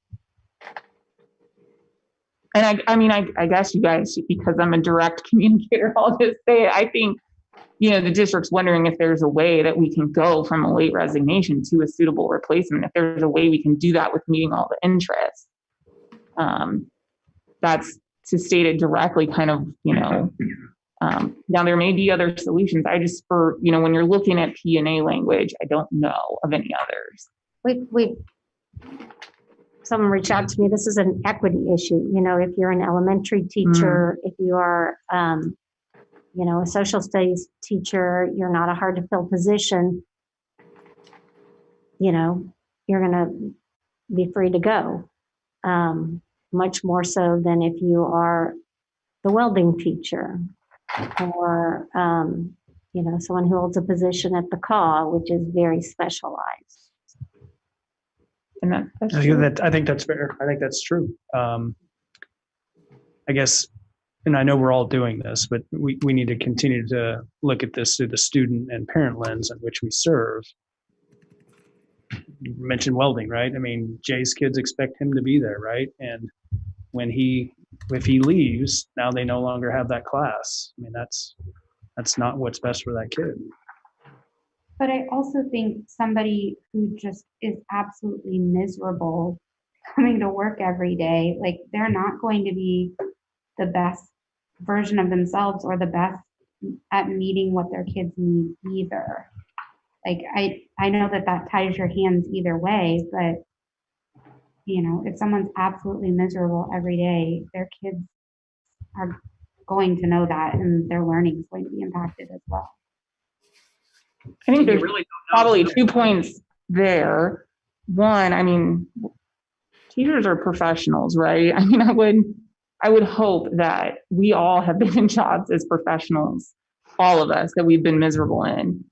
I guess you guys, because I'm a direct communicator, I'll just say, I think, the district's wondering if there's a way that we can go from a late resignation to a suitable replacement, if there's a way we can do that with meeting all the interests. That's to state it directly, kind of, now there may be other solutions. I just, when you're looking at P&A language, I don't know of any others. Someone reached out to me. This is an equity issue. If you're an elementary teacher, if you are, a social studies teacher, you're not a hard to fill position, you're going to be free to go. Much more so than if you are the welding teacher or, someone who holds a position at the CAW, which is very specialized. And I think that's fair. I think that's true. I guess, and I know we're all doing this, but we need to continue to look at this through the student and parent lens in which we serve. You mentioned welding, right? I mean, Jay's kids expect him to be there, right? And if he leaves, now they no longer have that class. I mean, that's not what's best for that kid. But I also think somebody who just is absolutely miserable coming to work every day, like they're not going to be the best version of themselves or the best at meeting what their kids need either. Like I know that ties your hands either way, but if someone's absolutely miserable every day, their kids are going to know that, and their learning is going to be impacted as well. I think there's really probably 2 points there. One, teachers are professionals, right? I would hope that we all have been in jobs as professionals, all of us, that we've been miserable in,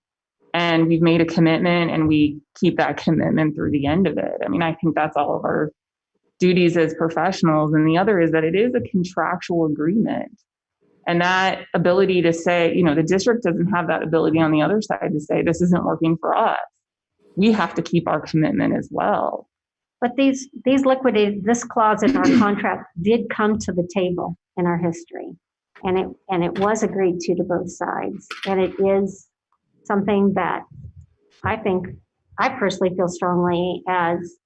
and we've made a commitment and we keep that commitment through the end of it. I think that's all of our duties as professionals. And the other is that it is a contractual agreement. And that ability to say, the district doesn't have that ability on the other side to say, this isn't working for us. We have to keep our commitment as well. But this clause in our contract did come to the table in our history, and it was agreed to both sides. And it is something that I personally feel strongly as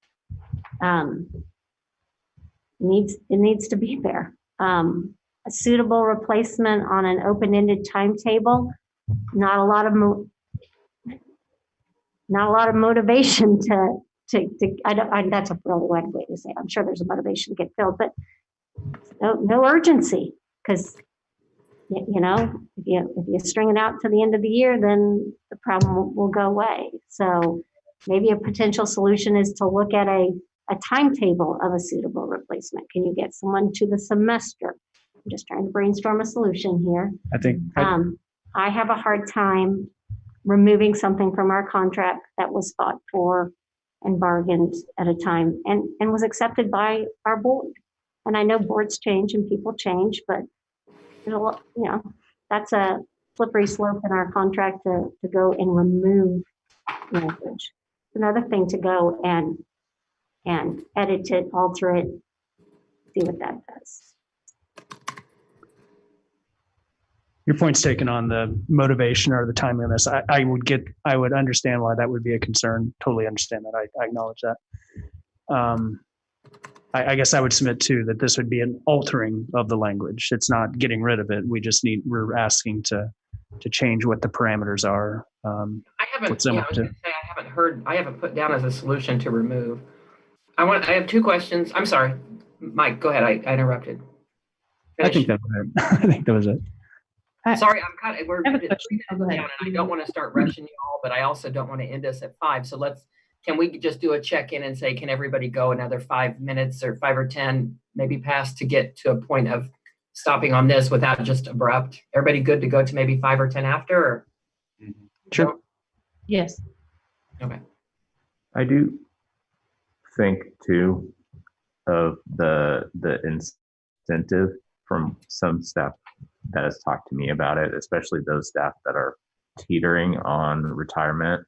needs to be there. A suitable replacement on an open-ended timetable, not a lot of motivation to that's a really wide way to say it. I'm sure there's a motivation to get filled, but no urgency, because if you string it out to the end of the year, then the problem will go away. So maybe a potential solution is to look at a timetable of a suitable replacement. Can you get someone to the semester? I'm just trying to brainstorm a solution here. I have a hard time removing something from our contract that was fought for and bargained at a time and was accepted by our board. And I know boards change and people change, but there's a lot, that's a slippery slope in our contract to go and remove language. It's another thing to go and edit it, alter it, see what that does. Your point's taken on the motivation or the timeliness. I would understand why that would be a concern. Totally understand that. I acknowledge that. I guess I would submit too that this would be an altering of the language. It's not getting rid of it. We're asking to change what the parameters are. I haven't put down as a solution to remove. I have two questions. I'm sorry, Mike, go ahead. I interrupted. I think Finish. that was it. I think that was it. Sorry, I'm kind of, we're I have a down, question. Oh, go ahead. and I don't want to start rushing you all, but I also don't want to end us at 5. So can we just do a check-in and say, can everybody go another 5 minutes or 5 or 10, maybe past, to get to a point of stopping on this without just abrupt? Everybody good to go to maybe 5 or 10 after? Or? Sure. Yes. Okay. I do think too of the incentive from some staff that has talked to me about it, especially those staff that are teetering on retirement,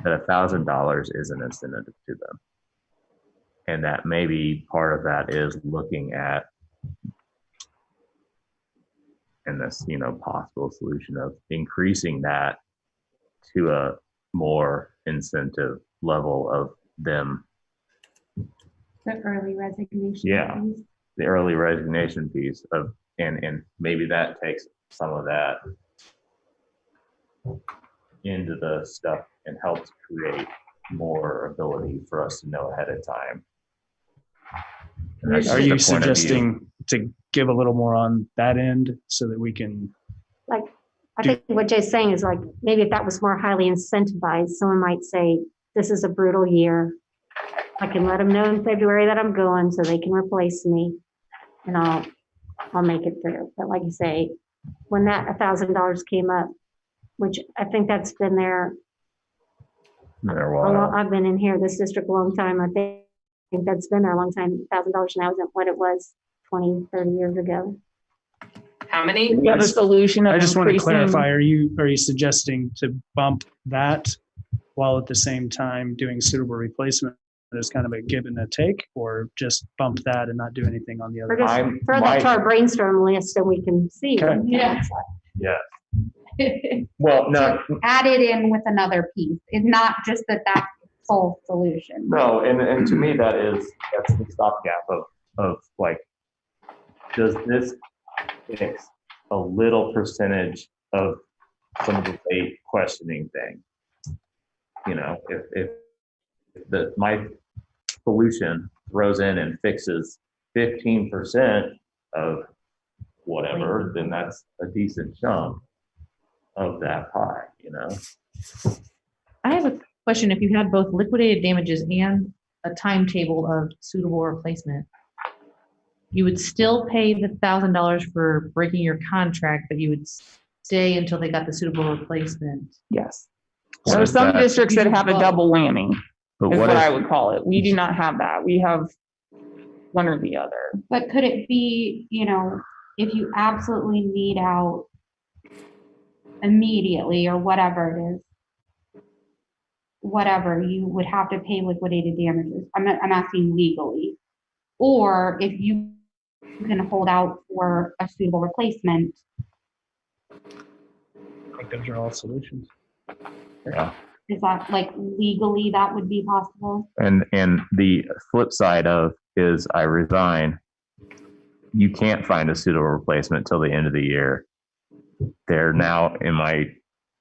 that $1,000 is an incentive to them. And that maybe part of that is looking at, and this, possible solution of increasing that to a more incentive level of them. The early resignation. Yeah. Piece. The early resignation piece of, and maybe that takes some of that into the stuff and helps create more ability for us to know ahead of time. Are you suggesting to give a little more on that end so that we can? Like, I think what Jay's saying is like, maybe if that was more highly incentivized, someone might say, this is a brutal year. I can let them know in February that I'm going so they can replace me and I'll make it through. But like you say, when that $1,000 came up, which I think that's been there. I've been in here, this district, a long time. I think that's been there a long time. $1,000 now isn't what it was 20, 30 years ago. How many? We have a solution. I just want to increasing- clarify, are you suggesting to bump that while at the same time doing suitable replacement as kind of a give and a take, or just bump that and not do anything on the other? Or just throw that to our brainstorm list and we can see. Okay. Yeah. Yeah. Well, no, Add it in with another piece. It's not just that sole solution. no, and to me that's the stopgap of like, does this fix a little percentage of some of the late questioning thing? If my solution throws in and fixes 15% of whatever, then that's a decent chunk of that pie, I have a question. If you had both liquidated damages and a timetable of suitable replacement, you would still pay the $1,000 for breaking your contract, but you would stay until they got the suitable replacement. Yes. What There are is some that? districts that have a double whammy, But is what what I if, would call it. We do not have that. We have one or the other. But could it be, if you absolutely need out immediately or whatever it is, whatever, you would have to pay liquidated damages. I'm asking legally. Or if you can hold out for a suitable replacement. I think those are all solutions. yeah. Is that like legally that would be possible? And the flip side of is I resign. You can't find a suitable replacement till the end of the year. They're now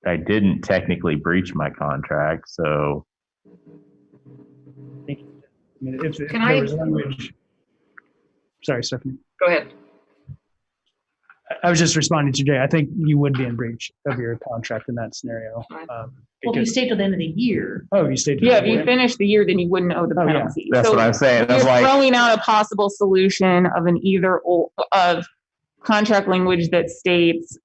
I didn't technically breach my contract, so. I mean, if Can there I- was language. Sorry, Stephanie. Go ahead. I was just responding to Jay. I think you would be in breach of your contract in that scenario. Well, if you Because, stay till the end of the year. you stayed. Yeah, if you finish the year, then you wouldn't owe the Oh, yeah. penalty. That's So what I'm saying. That's you're like, throwing out a possible solution of an either or of contract language that states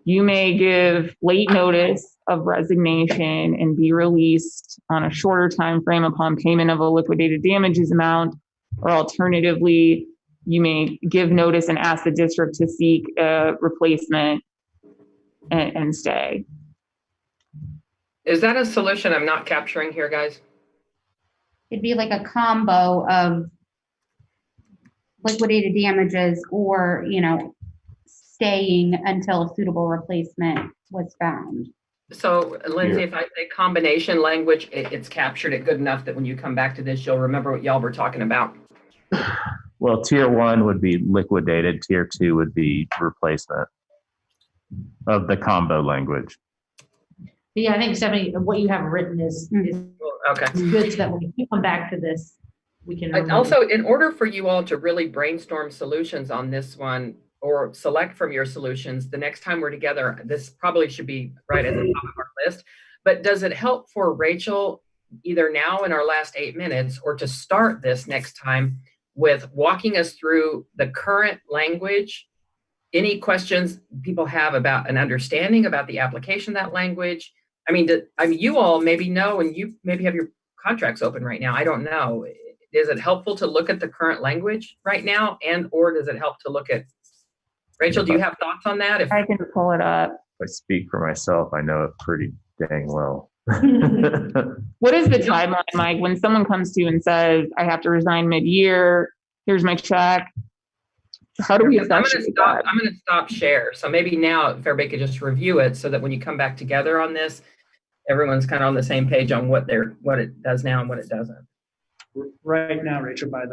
you may give late notice of resignation and be released on a shorter time frame upon payment of a liquidated damages amount, or alternatively, you may give notice and ask the district to seek a replacement and stay. Is that a solution I'm not capturing here, guys? It'd be like a combo of liquidated damages or, staying until a suitable replacement was found. So Lindsay, if I say combination language, it's captured it good enough that when you come back to this, you'll remember what y'all were talking about. well, tier 1 would be liquidated. Tier 2 would be replacement of the combo language. Yeah, I think Stephanie, what you have written is Okay. It's good so that when we come back to this, we can. remember. Also, in order for you all to really brainstorm solutions on this one or select from your solutions, the next time we're together, this probably should be right at the top of our list. But does it help for Rachel, either now in our last 8 minutes or to start this next time with walking us through the current language, any questions people have about an understanding about the application of that language? I mean, you all maybe know, and you maybe have your contracts open right now. I don't know. Is it helpful to look at the current language right now, and or does it help to look at, Rachel, do you have thoughts on that? I can pull it up. If I speak for myself, I know it pretty dang well. What is the timeline, Mike? When someone comes to you and says, I have to resign mid-year, here's my check. How do we effectuate that? I'm going to stop share. So maybe now if everybody could just review it so that when you come back together on this, everyone's kind of on the same page on what it does now and what it doesn't. Right now, Rachel, by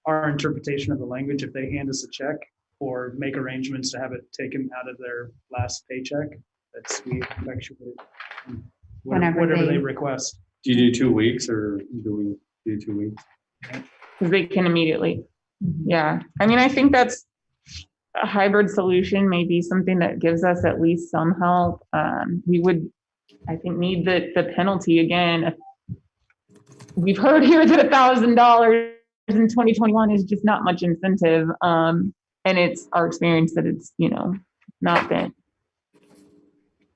our interpretation of the language, if they hand us a check or make arrangements to have it taken out of their last paycheck, that's we effectuate whatever they request. Do you do 2 weeks or do we do 2 weeks? Because they can immediately. Yeah. I mean, I think that's a hybrid solution, maybe something that gives us at least some help. We would, I think, need the penalty again. We've heard here that $1,000 in 2021 is just not much incentive. And it's our experience that it's, not been.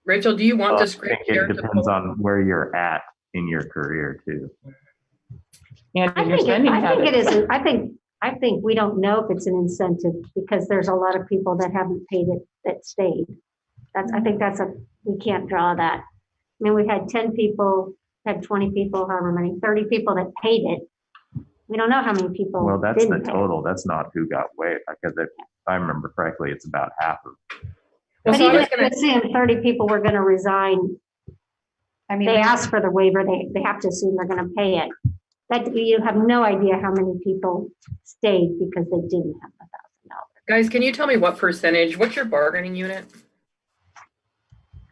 Rachel, do you want the screen I think it depends on where you're at in your career too. And I think it is. I think we don't know if it's an incentive because there's a lot of people that haven't paid it that stayed. I think we can't draw that. I mean, we had 10 people, had 20 people, however many, 30 people that paid it. We don't know how many people. Well, that's the didn't pay. total. That's not who got waived, because if I remember correctly, it's about half of. But even if we're saying 30 people were going to resign, I mean, they asked for the waiver, they have to assume they're going to pay it. That you have no idea how many people stayed because they didn't have $1,000. Guys, can you tell me what percentage, what's your bargaining unit?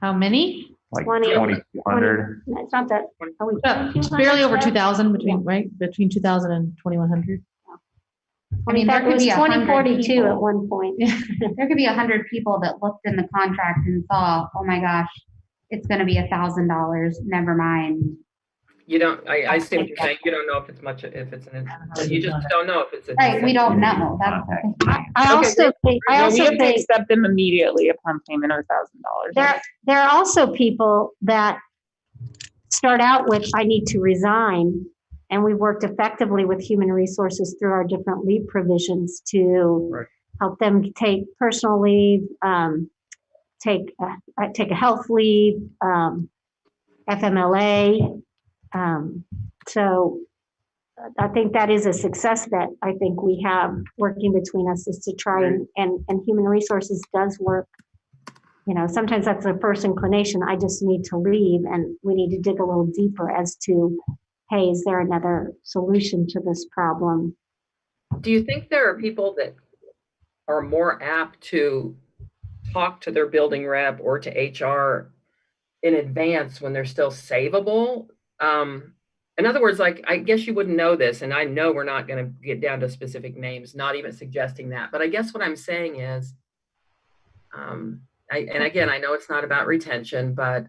how many? Like 20, 2,200. It's not that. Are we It's barely over 2,000 between 2,000 and 2,100. I mean, there it could was be 2042 people. at one point. There could be 100 people that looked in the contract and saw, oh my gosh, it's going to be $1,000. Never mind. You don't, I see what you're saying. You don't know if it's much, if it's you just don't know if it's a. Right, we don't know. That's I also think, we have to accept them immediately upon payment of $1,000. there are also people that start out with, I need to resign. And we worked effectively with human resources through our different leave provisions to help them take personal leave, take a health leave, FMLA. So I think that is a success that I think we have working between us, is to try and human resources does work. Sometimes that's the first inclination. I just need to leave, and we need to dig a little deeper as to, hey, is there another solution to this problem? Do you think there are people that are more apt to talk to their building rep or to HR in advance when they're still savable? In other words, like, I guess you wouldn't know this, and I know we're not going to get down to specific names, not even suggesting that. But I guess what I'm saying is, and again, I know it's not about retention, but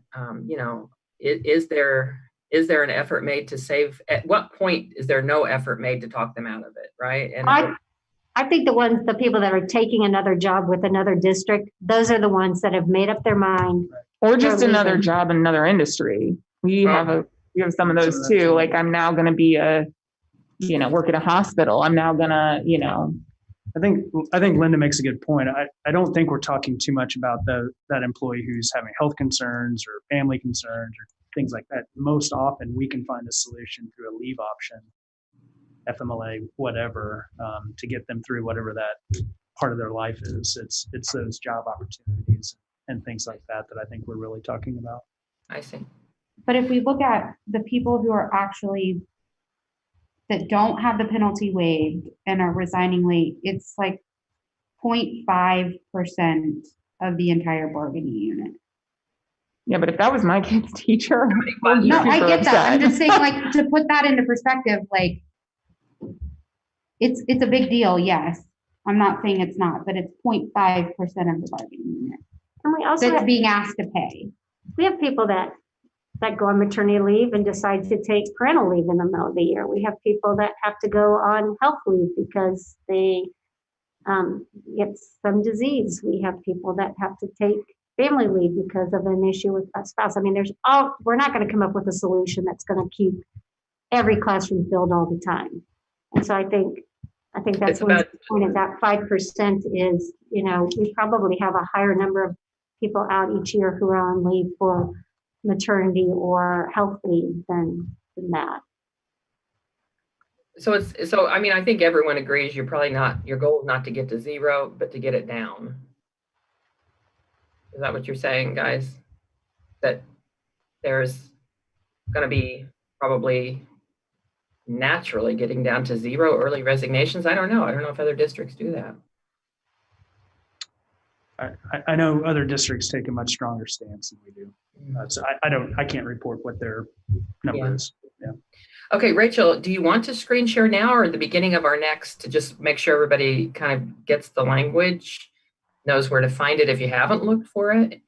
is there an effort made to save? At what point is there no effort made to talk them out of it, right? And I think the people that are taking another job with another district, those are the ones that have made up their mind. Or just another job in another industry. We have some of those too. Like, I'm now going to be work at a hospital. I'm now going to, I think Linda makes a good point. I don't think we're talking too much about that employee who's having health concerns or family concerns or things like that. Most often we can find a solution through a leave option, FMLA, whatever, to get them through whatever that part of their life is. It's those job opportunities and things like that I think we're really talking about. I see. But if we look at the people who are actually, that don't have the penalty waived and are resigning late, it's like 0.5% of the entire bargaining unit. Yeah, but if that was my kid's teacher, I'd be No, I super get that. I'm upset. just saying, like, to put that into perspective, like, it's a big deal, yes. I'm not saying it's not, but it's 0.5% of the bargaining unit And we also that's have, being asked to pay. we have people that go on maternity leave and decide to take parental leave in the middle of the year. We have people that have to go on health leave because they get some disease. We have people that have to take family leave because of an issue with a spouse. I mean, we're not going to come up with a solution that's going to keep every classroom filled all the time. And so I think that's It's what about- the point of that 5% is, we probably have a higher number of people out each year who are on leave for maternity or health leave than that. So I mean, I think everyone agrees you're probably not, your goal is not to get to 0, but to get it down. Is that what you're saying, guys? That there's going to be probably naturally getting down to 0 early resignations? I don't know. I don't know if other districts do that. I know other districts take a much stronger stance than we do. So I can't report what their number is. Yeah. Okay, Rachel, do you want to screen share now or at the beginning of our next to just make sure everybody kind of gets the language, knows where to find it if you haven't looked for it?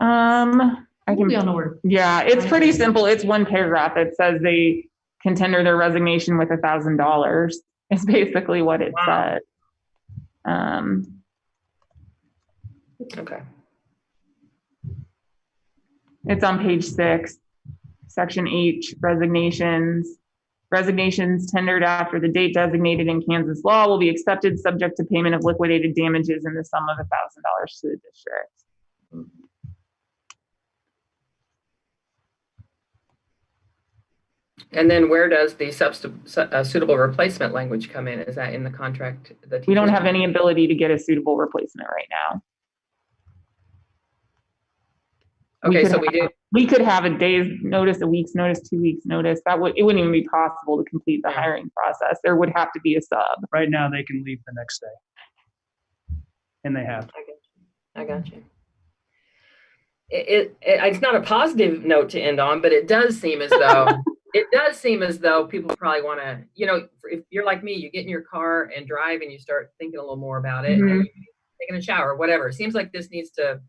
I can. We all know where. Yeah, it's pretty simple. It's one paragraph. It says they can tender their resignation with $1,000. It's basically what it said. Okay. It's on page 6, section H, resignations. Resignations tendered after the date designated in Kansas law will be accepted subject to payment of liquidated damages in the sum of $1,000 to the district. And then where does the suitable replacement language come in? Is that in the contract? We don't have any ability to get a suitable replacement right now. Okay, so we do. We could have a day's notice, a week's notice, 2 weeks notice. It wouldn't even be possible to complete the hiring process. There would have to be a sub. Right now, they can leave the next day, and they have. I got you. It's not a positive note to end on, but it does seem as though people probably want to, if you're like me, you get in your car and drive and you start thinking a little more about it, and you're taking a shower, whatever. It seems like this needs to,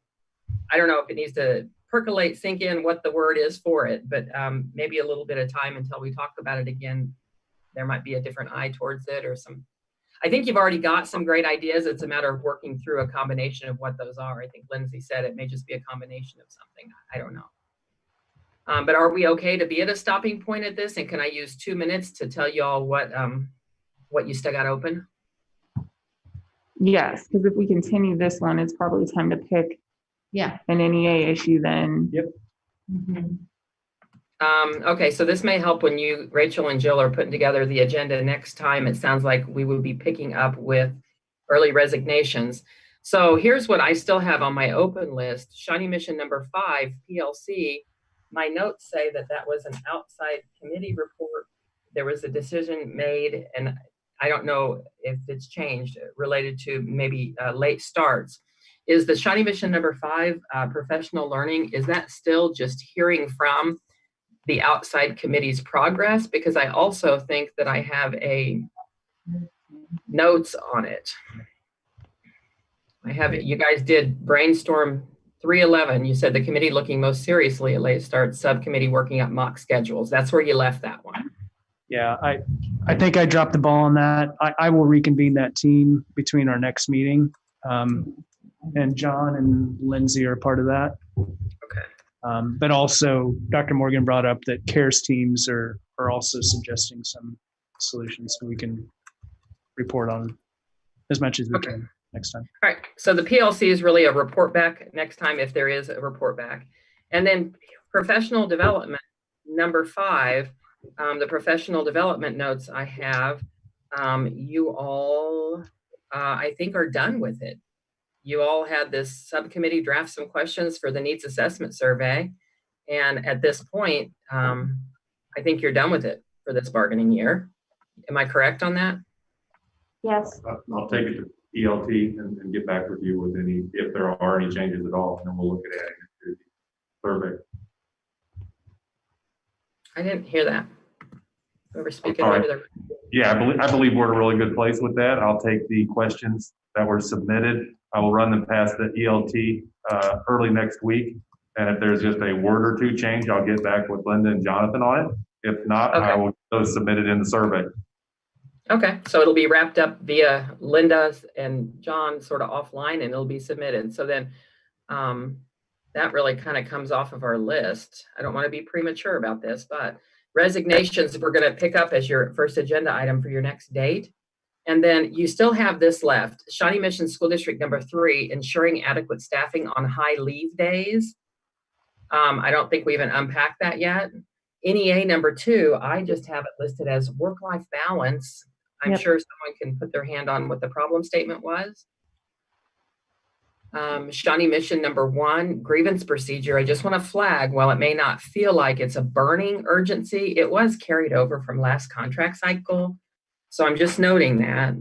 I don't know if it needs to percolate, sink in what the word is for it, but maybe a little bit of time until we talk about it again. There might be a different eye towards it or some. I think you've already got some great ideas. It's a matter of working through a combination of what those are. I think Lindsay said it may just be a combination of something. I don't know. But are we okay to be at a stopping point at this? And can I use 2 minutes to tell you all what you still got open? Yes, because if we continue this one, it's probably time to pick an NEA issue then. Yep. Okay, so this may help when you, Rachel and Jill, are putting together the agenda next time. It sounds like we will be picking up with early resignations. So here's what I still have on my open list. Shawnee Mission number 5, PLC. My notes say that was an outside committee report. There was a decision made, and I don't know if it's changed, related to maybe late starts. Is the Shawnee Mission number 5 professional learning, is that still just hearing from the outside committee's progress? Because I also think that I have a notes on it. I have it. You guys did brainstorm 311. You said the committee looking most seriously at late start, subcommittee working up mock schedules. That's where you left that one. Yeah, I think I dropped the ball on that. I will reconvene that team between our next meeting. And John and Lindsay are part of that. Okay. But also, Dr. Morgan brought up that CARES teams are also suggesting some solutions, so we can report on as much as we can next time. All right. So the PLC is really a report back next time, if there is a report back. And then professional development, number 5, the professional development notes I have, you all, I think, are done with it. You all had this subcommittee draft some questions for the needs assessment survey. And at this point, I think you're done with it for this bargaining year. Am I correct on that? Yes. I'll take it to ELT and get back with you with if there are any changes at all, and then we'll look at adding it to survey. I didn't hear that. Whoever's speaking All right. over there. Yeah, I believe we're in a really good place with that. I'll take the questions that were submitted. I will run them past the ELT early next week. And if there's just a word or two change, I'll get back with Linda and Jonathan on it. If not, I will get those submitted in the survey. Okay, so it'll be wrapped up via Linda's and John sort of offline, and it'll be submitted. So then that really kind of comes off of our list. I don't want to be premature about this, but resignations we're going to pick up as your first agenda item for your next date. And then you still have this left. Shawnee Mission School District number 3, ensuring adequate staffing on high leave days. I don't think we even unpacked that yet. NEA number 2, I just have it listed as work-life balance. I'm sure someone can put their hand on what the problem statement was. Shawnee Mission number 1, grievance procedure. I just want to flag, while it may not feel like it's a burning urgency, it was carried over from last contract cycle. So I'm just noting that.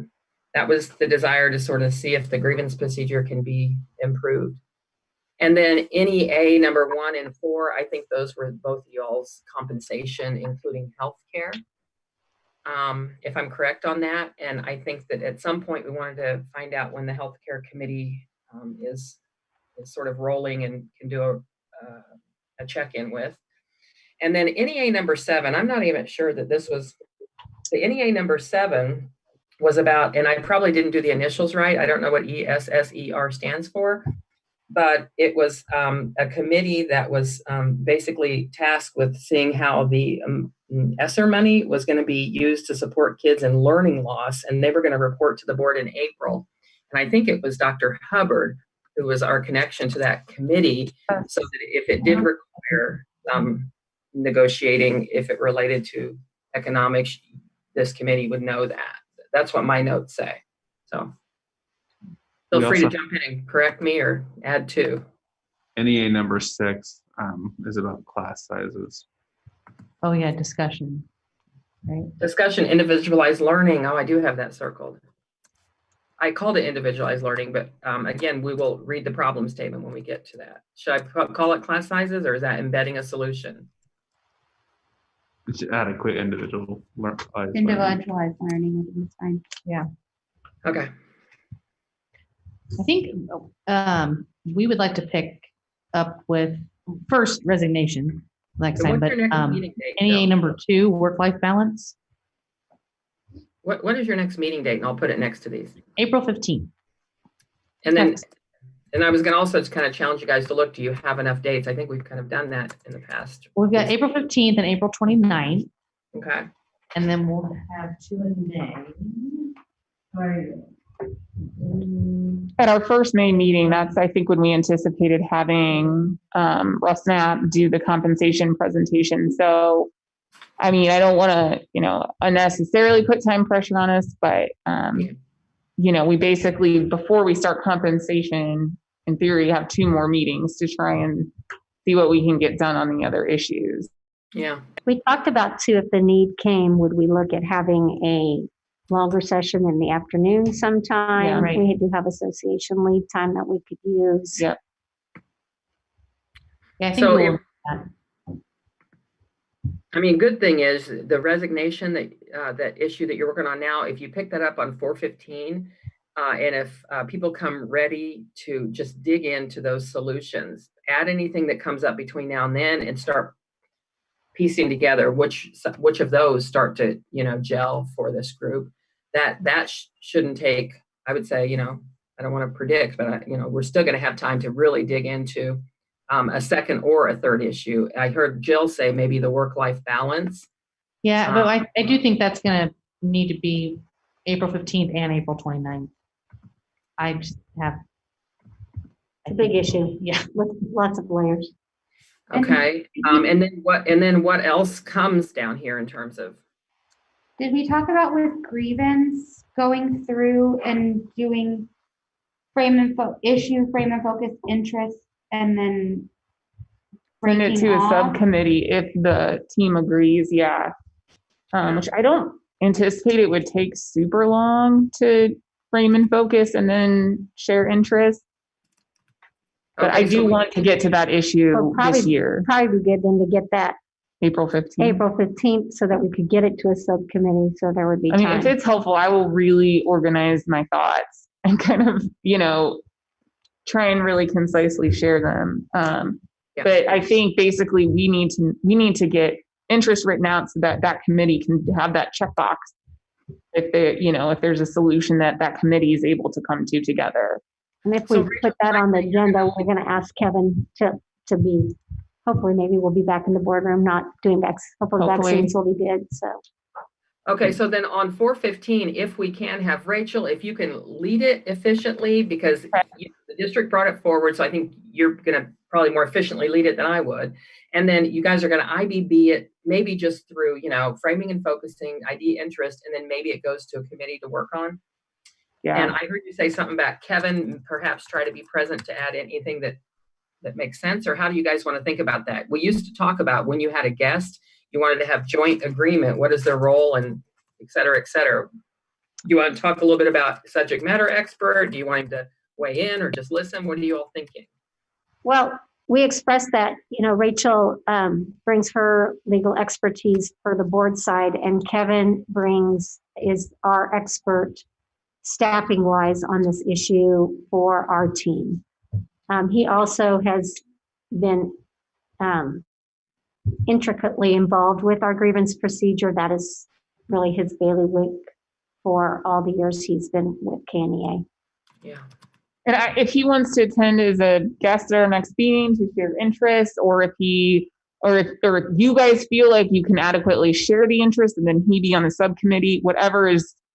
That was the desire to sort of see if the grievance procedure can be improved. And then NEA number 1 and 4, I think those were both y'all's compensation, including healthcare. If I'm correct on that. And I think that at some point we wanted to find out when the healthcare committee is sort of rolling and can do a check-in with. And then NEA number 7, I'm not even sure that this was, the NEA number 7 was about, and I probably didn't do the initials right. I don't know what ESSER stands for, but it was a committee that was basically tasked with seeing how the ESSER money was going to be used to support kids in learning loss, and they were going to report to the board in April. And I think it was Dr. Hubbard who was our connection to that committee, so that if it did require negotiating, if it related to economics, this committee would know that. That's what my notes say. So feel free to jump in and correct me or add to. NEA number 6 is about class sizes. Oh yeah, discussion. Right. Discussion, individualized learning. Oh, I do have that circled. I called it individualized learning, but again, we will read the problem statement when we get to that. Should I call it class sizes, or is that embedding a solution? It's adequate individualized Individualized learning is fine. Yeah. Okay. I think we would like to pick up with first resignation next time, but NEA number 2, work-life balance. What is your next meeting date? And I'll put it next to these. April 15th. And then, and I was going to also just kind of challenge you guys to look, do you have enough dates? I think we've kind of done that in the past. We've got April 15th and April 29th. Okay. And then we'll have 2 in May. At our first May meeting, that's, I think, when we anticipated having Russ Knapp do the compensation presentation. So, I mean, I don't want to, unnecessarily put time pressure on us, but, we basically, before we start compensation, in theory, have 2 more meetings to try and see what we can get done on the other issues. Yeah. We talked about too, if the need came, would we look at having a longer session in the afternoon sometime? Yeah, right. We do have association lead time that we could use. Yep. Yeah, I think So I mean, good thing is the resignation that issue that you're working on now, if you pick that up on 415, and if people come ready to just dig into those solutions, add anything that comes up between now and then, and start piecing together which of those start to gel for this group. That shouldn't take, I would say, I don't want to predict, but we're still going to have time to really dig into a second or a third issue. I heard Jill say maybe the work-life balance. Yeah, but I do think that's going to need to be April 15th and April 29th. I just have It's a big issue. Yeah, with lots of layers. Okay. And then what else comes down here in terms of? Did we talk about with grievance going through and doing frame and focus, interest, and then Send it to a subcommittee if the team agrees, yeah. Which I don't anticipate it would take super long to frame and focus and then share interest. But Okay, I do want to get to that issue Well, this year, Probably be good then to get that April 15th. April 15th so that we could get it to a subcommittee, so there would be I mean, if time. it's helpful, I will really organize my thoughts and kind of, try and really concisely share them. Yeah. But I think basically we need to get interest written out so that that committee can have that checkbox. If if there's a solution that committee is able to come to together. And if we So, put that on the agenda, we're going to ask Kevin to be, hopefully maybe we'll be back in the boardroom, not doing hopefully vaccines will be good, so. Okay, so then on 415, if we can have Rachel, if you can lead it efficiently, because the district brought it forward, so I think you're going to probably more efficiently lead it than I would. And then you guys are going to IBB it, maybe just through, framing and focusing, ID interest, and then maybe it goes to a committee to work on. Yeah. And I heard you say something about Kevin, perhaps try to be present to add anything that makes sense, or how do you guys want to think about that? We used to talk about when you had a guest, you wanted to have joint agreement. What is their role, and et cetera, et cetera. You want to talk a little bit about subject matter expert? Do you want him to weigh in or just listen? What are you all thinking? Well, we expressed that, Rachel brings her legal expertise for the board side, and Kevin is our expert staffing wise on this issue for our team. He also has been intricately involved with our grievance procedure. That is really his bailiwick for all the years he's been with KNEA. Yeah. And if he wants to attend as a guest at our next meeting to share interest, or if you guys feel like you can adequately share the interest and then he be on the subcommittee,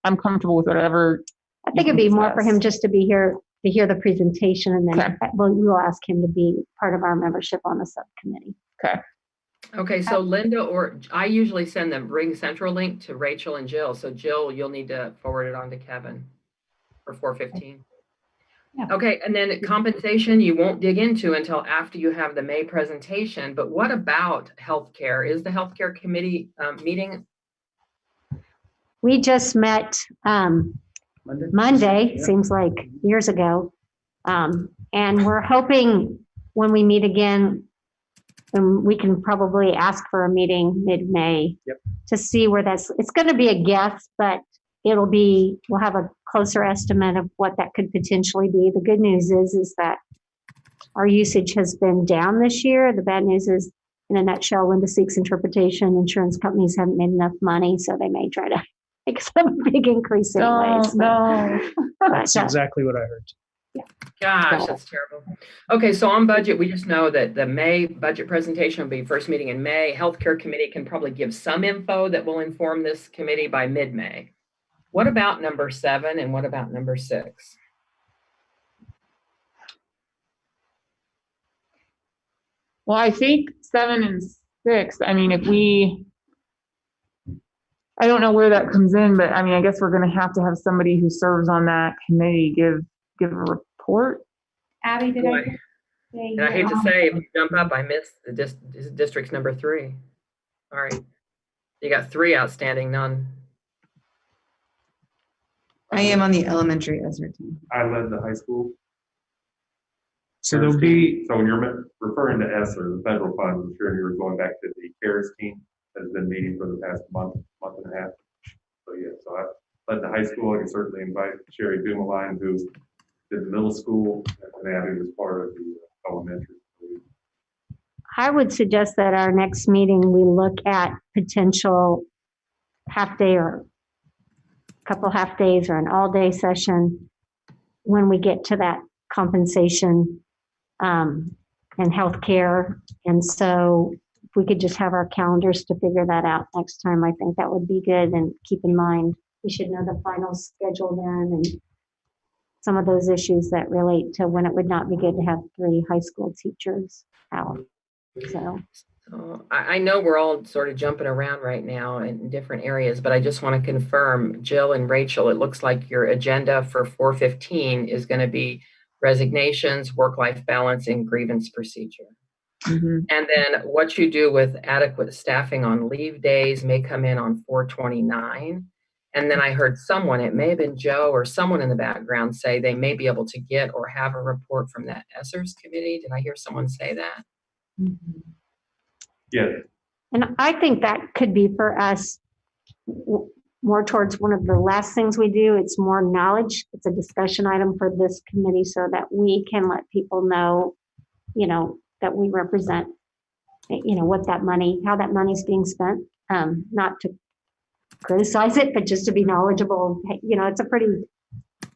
I'm comfortable with whatever. I think it'd be more for him just to be here to hear the presentation, and then we will ask him to be part of our membership on the subcommittee. Okay, so Linda, or I usually send the Ring Central link to Rachel and Jill. So Jill, you'll need to forward it on to Kevin for 415. Yeah. Okay, and then compensation you won't dig into until after you have the May presentation. But what about healthcare? Is the healthcare committee meeting? We just met Monday, seems like years ago. And we're hoping when we meet again, we can probably ask for a meeting mid-May to see where it's going to be a guess, but we'll have a closer estimate of what that could potentially be. The good news is that our usage has been down this year. The bad news is, in a nutshell, Linda seeks interpretation. Insurance companies haven't made enough money, so they may try to make some big increase anyways. No. That's exactly what I heard. Gosh, that's terrible. Okay, so on budget, we just know that the May budget presentation will be first meeting in May. Healthcare committee can probably give some info that will inform this committee by mid-May. What about number 7 and what about number 6? Well, I think 7 and 6, I mean, I don't know where that comes in, but I mean, I guess we're going to have somebody who serves on that committee give a report. Abby, did I say? And I hate to say, if you jump up, I missed the district's number 3. All right. You got 3 outstanding, none. I am on the elementary ESER team. I led the high school. So there'll be, So when you're referring to ESER, the federal funds, I'm sure you're going back to the CARES team that has been meeting for the past month and a half. So yeah, so I led the high school. I can certainly invite Sherry Dumoulin, who did the middle school, and Abby was part of the elementary. I would suggest that our next meeting, we look at potential half-day or couple half days or an all-day session when we get to that compensation and healthcare. And so if we could just have our calendars to figure that out next time, I think that would be good. And keep in mind, we should know the final schedule then and some of those issues that relate to when it would not be good to have 3 high school teachers out. So I know we're all sort of jumping around right now in different areas, but I just want to confirm, Jill and Rachel, it looks like your agenda for 415 is going to be resignations, work-life balance, and grievance procedure. Mm-hmm. And then what you do with adequate staffing on leave days may come in on 429. And then I heard someone, it may have been Joe or someone in the background, say they may be able to get or have a report from that ESSERS committee. Did I hear someone say that? Yeah, And I think that could be for us more towards one of the last things we do. It's more knowledge. It's a discussion item for this committee so that we can let people know, that we represent, what that money, how that money's being spent. Not to criticize it, but just to be knowledgeable. It's a pretty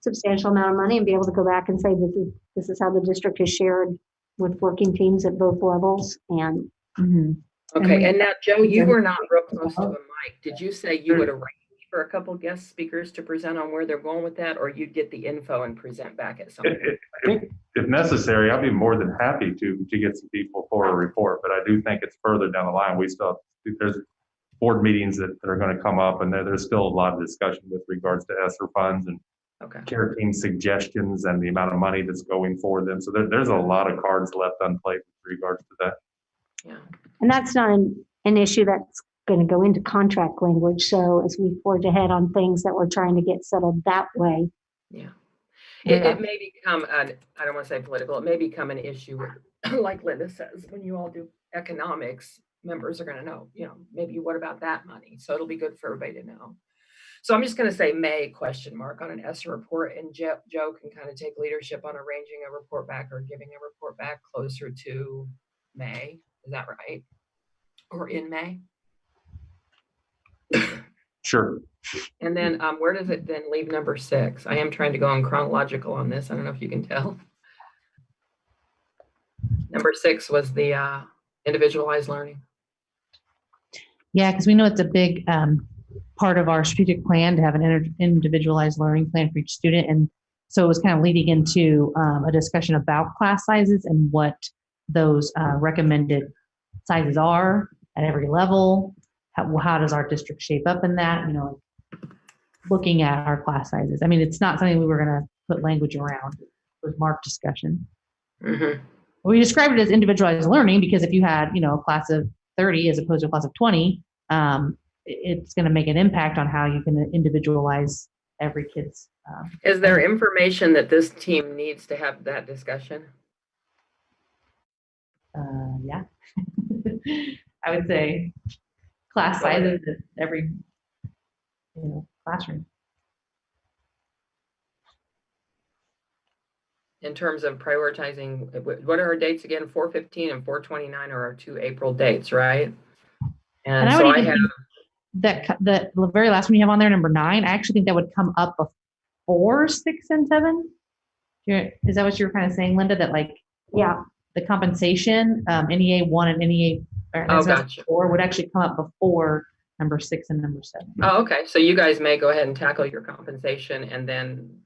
substantial amount of money, and be able to go back and say, this is how the district is shared with working teams at both levels. And Okay, and now, Joe, you were not real close to a mic. Did you say you would arrange for a couple guest speakers to present on where they're going with that, or you'd get the info and present back at some point? I think if necessary, I'd be more than happy to get some people for a report, but I do think it's further down the line. There's board meetings that are going to come up, and there's still a lot of discussion with regards to ESSER funds and care team suggestions and the amount of money that's going for them. So there's a lot of cards left unplayed with regards to that. Yeah, and that's not an issue that's going to go into contract language. So as we forge ahead on things that we're trying to get settled that way. Yeah. It may become, I don't want to say political, it may become an issue with, like Linda says, when you all do economics, members are going to know, maybe what about that money? So it'll be good for everybody to know. So I'm just going to say May ? On an ESSER report, and Joe can kind of take leadership on arranging a report back or giving a report back closer to May. Is that right? Or in May? Sure. And then where does it then leave number 6? I am trying to go on chronological on this. I don't know if you can tell. Number 6 was the individualized learning. Yeah, because we know it's a big part of our strategic plan to have an individualized learning plan for each student. And so it was kind of leading into a discussion about class sizes and what those recommended sizes are at every level. How does our district shape up in that? Looking at our class sizes. I mean, it's not something we were going to put language around. It was marked discussion. Mm-hmm. We described it as individualized learning because if you had, a class of 30 as opposed to a class of 20, it's going to make an impact on how you can individualize every kid's. Is there information that this team needs to have that discussion? Yeah. I would say class sizes at every classroom. In terms of prioritizing, what are our dates again? 4/15 and 4/29 are our 2 April dates, right? And so I have that the very last one you have on there, number 9. I actually think that would come up before 6 and 7. Is that what you were kind of saying, Linda? That the compensation, NEA-1 and NEA gotcha. 4 would actually come up before number 6 and number 7. Oh, okay. So you guys may go ahead and tackle your compensation, and then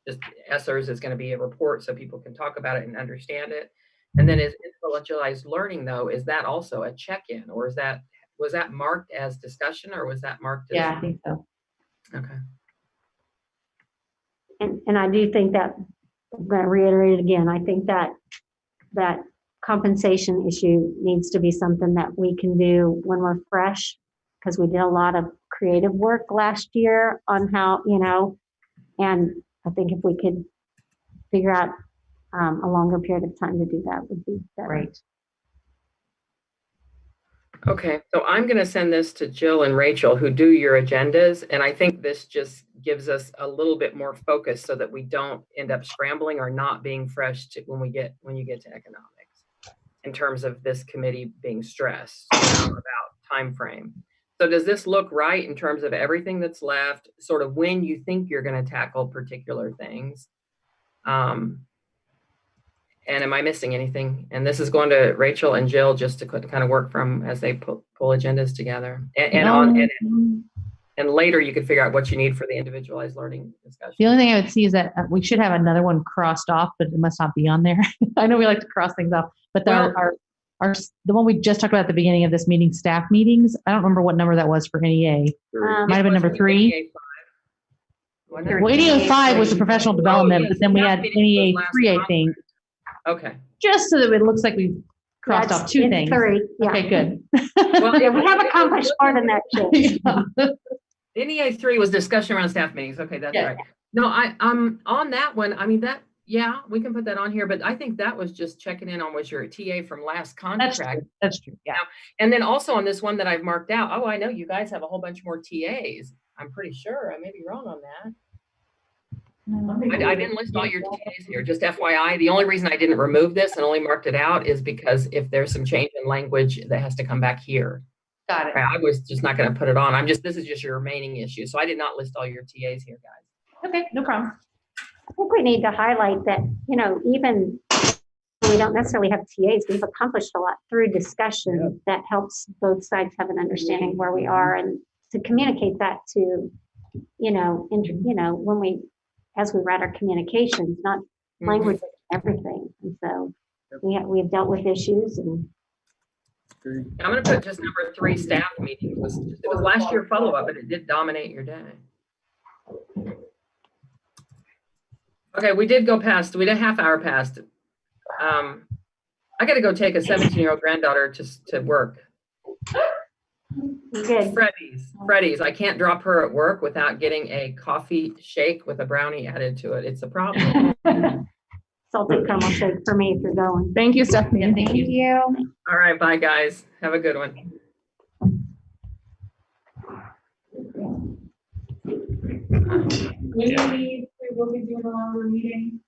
just ESSERS is going to be a report so people can talk about it and understand it. And then is individualized learning, though, is that also a check-in, or was that marked as discussion, or was that marked as? Yeah, I think so. Okay. And I do think that, I'm going to reiterate it again, I think that compensation issue needs to be something that we can do when we're fresh, because we did a lot of creative work last year on how, and I think if we could figure out a longer period of time to do that would be better. Right. Okay, so I'm going to send this to Jill and Rachel, who do your agendas, and I think this just gives us a little bit more focus so that we don't end up scrambling or not being fresh when you get to economics, in terms of this committee being stressed about time frame. So does this look right in terms of everything that's left, sort of when you think you're going to tackle particular things? And am I missing anything? And this is going to Rachel and Jill just to kind of work from as they pull agendas together. And later you could figure out what you need for the individualized learning discussion. The only thing I would see is that we should have another one crossed off, but it must not be on there. I know we like to cross things off, but the one we just talked about at the beginning of this meeting, staff meetings, I don't remember what number that was for NEA. Might have been number 3. Well, NEA-5 was the professional development, but then we had NEA-3, I think. Okay. Just so that it looks like we've crossed off 2 things. 3. Yeah. Okay, good. Well, we have accomplished part in that. NEA-3 was discussion around staff meetings. Okay, that's Yes. right. No, on that one, I mean, that, yeah, we can put that on here, but I think that was just checking in on was your TA from last That's contract. true. That's true. Yeah. And then also on this one that I've marked out, oh, I know you guys have a whole bunch more TAs. I'm pretty sure. I may be wrong on that. I didn't list all your TAs here, just FYI. The only reason I didn't remove this and only marked it out is because if there's some change in language that has to come back here. Got it. I was just not going to put it on. This is just your remaining issue. So I did not list all your TAs here, guys. Okay, no problem. I think we need to highlight that, even we don't necessarily have TAs, we've accomplished a lot through discussion that helps both sides have an understanding where we are, and to communicate that to, when we, as we write our communications, not language is everything. And so we've dealt with issues, and I'm going to put just number 3, staff meetings. It was last year follow-up, but it did dominate your day. Okay, we did go past, we did a half hour past. I got to go take a 17-year-old granddaughter to work. good. Freddy's. I can't drop her at work without getting a coffee shake with a brownie added to it. It's a problem. Salted caramel shake for me if you're going. Thank you, Stephanie. Thank you. All right, bye guys. Have a good one. We will be doing a longer meeting.